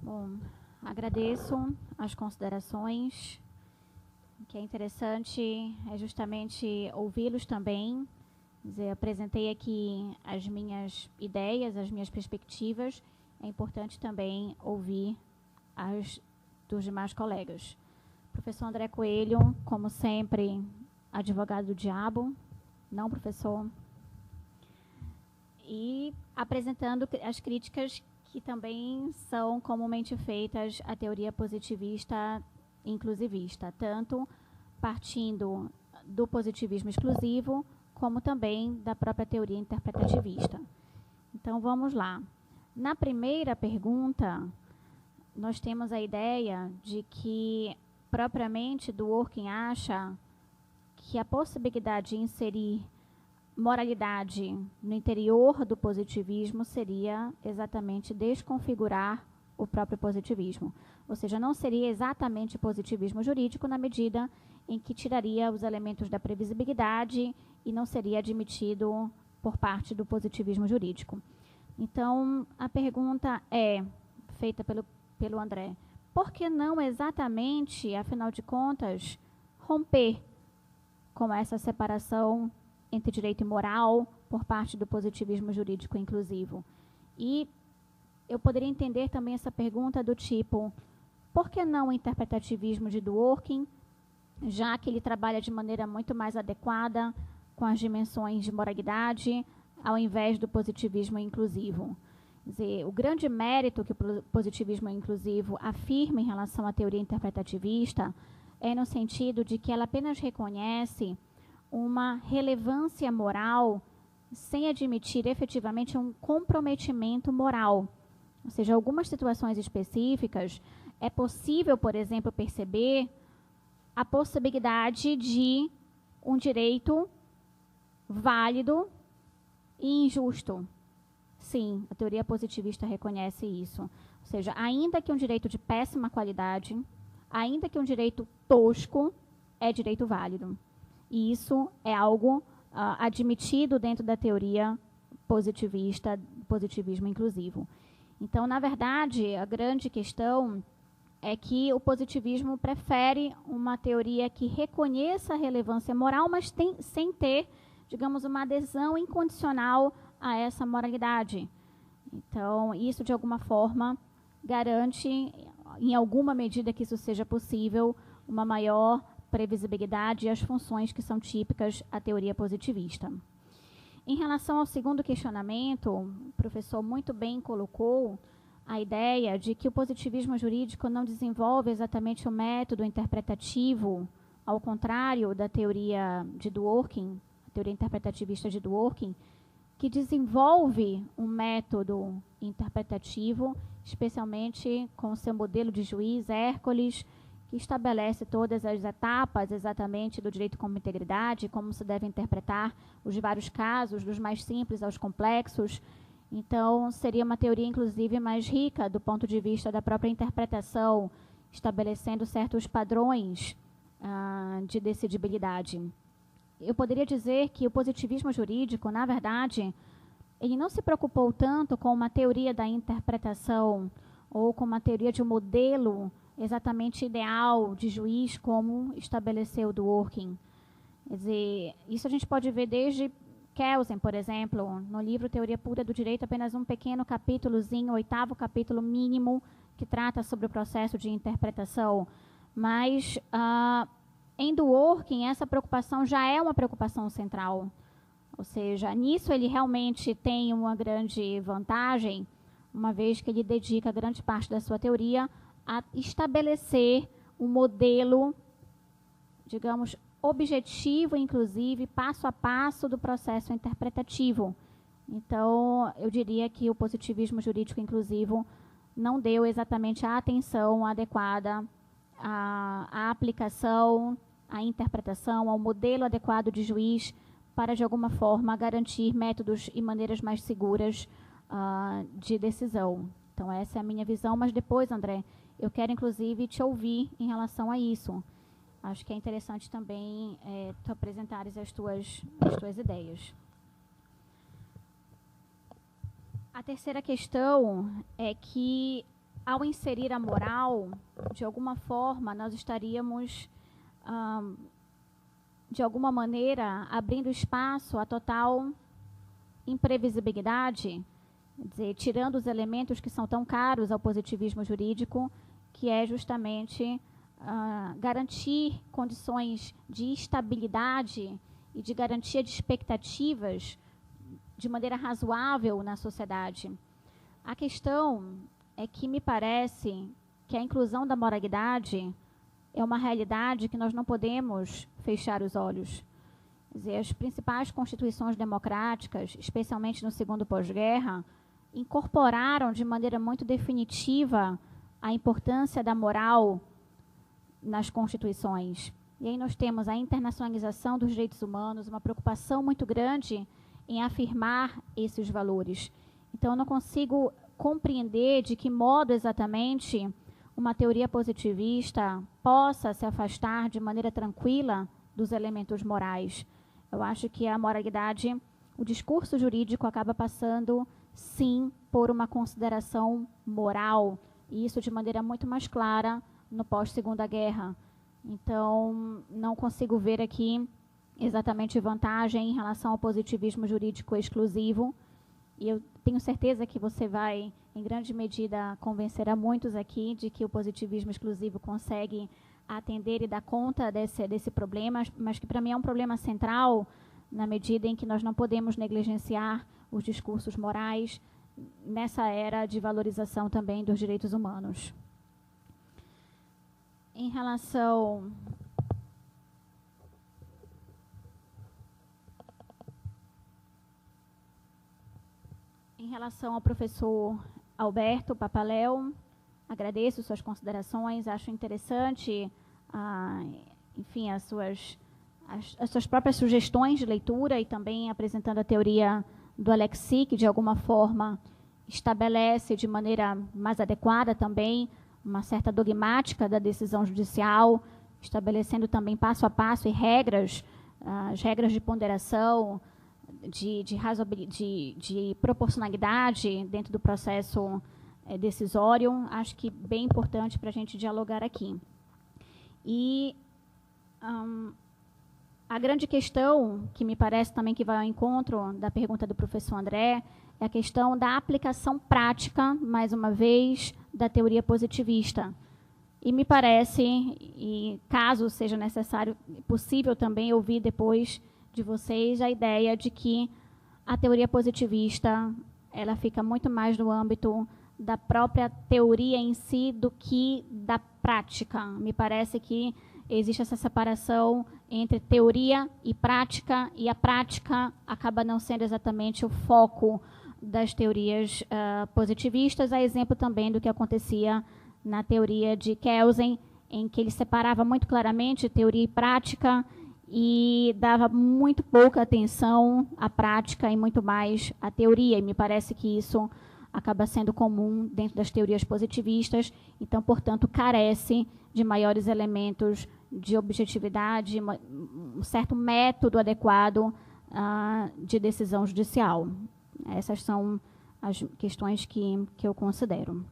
Bom, agradeço as considerações. O que é interessante é justamente ouvi-los também. Quer dizer, apresentei aqui as minhas ideias, as minhas perspectivas. É importante também ouvir as dos demais colegas. Professor André Coelho, como sempre, advogado do diabo, não professor. E apresentando as críticas que também são comumente feitas à teoria positivista e inclusivista, tanto partindo do positivismo exclusivo, como também da própria teoria interpretativista. Então, vamos lá. Na primeira pergunta, nós temos a ideia de que, propriamente, Dworkin acha que a possibilidade de inserir moralidade no interior do positivismo seria exatamente desconfigurar o próprio positivismo. Ou seja, não seria exatamente positivismo jurídico na medida em que tiraria os elementos da previsibilidade e não seria admitido por parte do positivismo jurídico. Então, a pergunta é feita pelo André: por que não exatamente, afinal de contas, romper com essa separação entre direito e moral por parte do positivismo jurídico inclusivo? E eu poderia entender também essa pergunta do tipo: por que não o interpretativismo de Dworkin, já que ele trabalha de maneira muito mais adequada com as dimensões de moralidade, ao invés do positivismo inclusivo? Quer dizer, o grande mérito que o positivismo inclusivo afirma em relação à teoria interpretativista é no sentido de que ela apenas reconhece uma relevância moral sem admitir efetivamente um comprometimento moral. Ou seja, algumas situações específicas é possível, por exemplo, perceber a possibilidade de um direito válido e injusto. Sim, a teoria positivista reconhece isso. Ou seja, ainda que um direito de péssima qualidade, ainda que um direito tosco, é direito válido. E isso é algo admitido dentro da teoria positivista, positivismo inclusivo. Então, na verdade, a grande questão é que o positivismo prefere uma teoria que reconheça a relevância moral, mas sem ter, digamos, uma adesão incondicional a essa moralidade. Então, isso, de alguma forma, garante, em alguma medida que isso seja possível, uma maior previsibilidade às funções que são típicas à teoria positivista. Em relação ao segundo questionamento, o professor muito bem colocou a ideia de que o positivismo jurídico não desenvolve exatamente o método interpretativo, ao contrário da teoria de Dworkin, a teoria interpretativista de Dworkin, que desenvolve um método interpretativo, especialmente com o seu modelo de juiz, Hércules, que estabelece todas as etapas exatamente do direito como integridade, como se deve interpretar os vários casos, dos mais simples aos complexos. Então, seria uma teoria, inclusive, mais rica do ponto de vista da própria interpretação, estabelecendo certos padrões de decidibilidade. Eu poderia dizer que o positivismo jurídico, na verdade, ele não se preocupou tanto com uma teoria da interpretação ou com uma teoria de um modelo exatamente ideal de juiz, como estabeleceu Dworkin. Quer dizer, isso a gente pode ver desde Kelsen, por exemplo, no livro Teoria Pura do Direito, apenas um pequeno capítulozinho, 8º capítulo mínimo, que trata sobre o processo de interpretação. Mas, em Dworkin, essa preocupação já é uma preocupação central. Ou seja, nisso ele realmente tem uma grande vantagem, uma vez que ele dedica grande parte da sua teoria a estabelecer um modelo, digamos, objetivo, inclusive, passo a passo do processo interpretativo. Então, eu diria que o positivismo jurídico inclusivo não deu exatamente a atenção adequada à aplicação, à interpretação, ao modelo adequado de juiz para, de alguma forma, garantir métodos e maneiras mais seguras de decisão. Então, essa é a minha visão, mas depois, André, eu quero, inclusive, te ouvir em relação a isso. Acho que é interessante também tu apresentares as tuas ideias. A terceira questão é que, ao inserir a moral, de alguma forma, nós estaríamos, de alguma maneira, abrindo espaço à total imprevisibilidade, quer dizer, tirando os elementos que são tão caros ao positivismo jurídico, que é justamente garantir condições de estabilidade e de garantia de expectativas de maneira razoável na sociedade. A questão é que me parece que a inclusão da moralidade é uma realidade que nós não podemos fechar os olhos. Quer dizer, as principais constituições democráticas, especialmente no segundo pós-guerra, incorporaram de maneira muito definitiva a importância da moral nas constituições. E aí nós temos a internacionalização dos direitos humanos, uma preocupação muito grande em afirmar esses valores. Então, eu não consigo compreender de que modo exatamente uma teoria positivista possa se afastar de maneira tranquila dos elementos morais. Eu acho que a moralidade, o discurso jurídico acaba passando, sim, por uma consideração moral, e isso de maneira muito mais clara no pós-Segunda Guerra. Então, não consigo ver aqui exatamente vantagem em relação ao positivismo jurídico exclusivo, e eu tenho certeza que você vai, em grande medida, convencer a muitos aqui de que o positivismo exclusivo consegue atender e dar conta desse problema, mas que para mim é um problema central, na medida em que nós não podemos negligenciar os discursos morais nessa era de valorização também dos direitos humanos. Em relação ao professor Alberto Papaléu, agradeço suas considerações, acho interessante, enfim, as suas as suas próprias sugestões de leitura e também apresentando a teoria do Alexis, que de alguma forma estabelece de maneira mais adequada também uma certa dogmática da decisão judicial, estabelecendo também passo a passo e regras, as regras de ponderação, de proporcionalidade dentro do processo decisório. Acho que bem importante para a gente dialogar aqui. E a grande questão, que me parece também que vai ao encontro da pergunta do professor André, é a questão da aplicação prática, mais uma vez, da teoria positivista. E me parece, e caso seja necessário, possível também ouvir depois de vocês a ideia de que a teoria positivista ela fica muito mais no âmbito da própria teoria em si do que da prática. Me parece que existe essa separação entre teoria e a prática acaba não sendo exatamente o foco das teorias positivistas, a exemplo também do que acontecia na teoria de Kelsen, em que ele separava muito claramente teoria e prática e dava muito pouca atenção à prática e muito mais à teoria, e me parece que isso acaba sendo comum dentro das teorias positivistas, então, portanto, carece de maiores elementos de objetividade, um certo método adequado de decisão judicial. Essas são as questões que eu considero.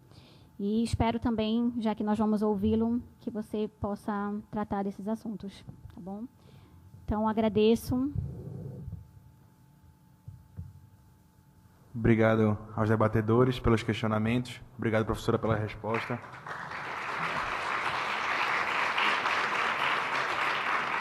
E espero também, já que nós vamos ouvi-lo, que você possa tratar desses assuntos, tá bom? Então, agradeço. Obrigado aos debatedores pelos questionamentos. Obrigado, professora, pela resposta.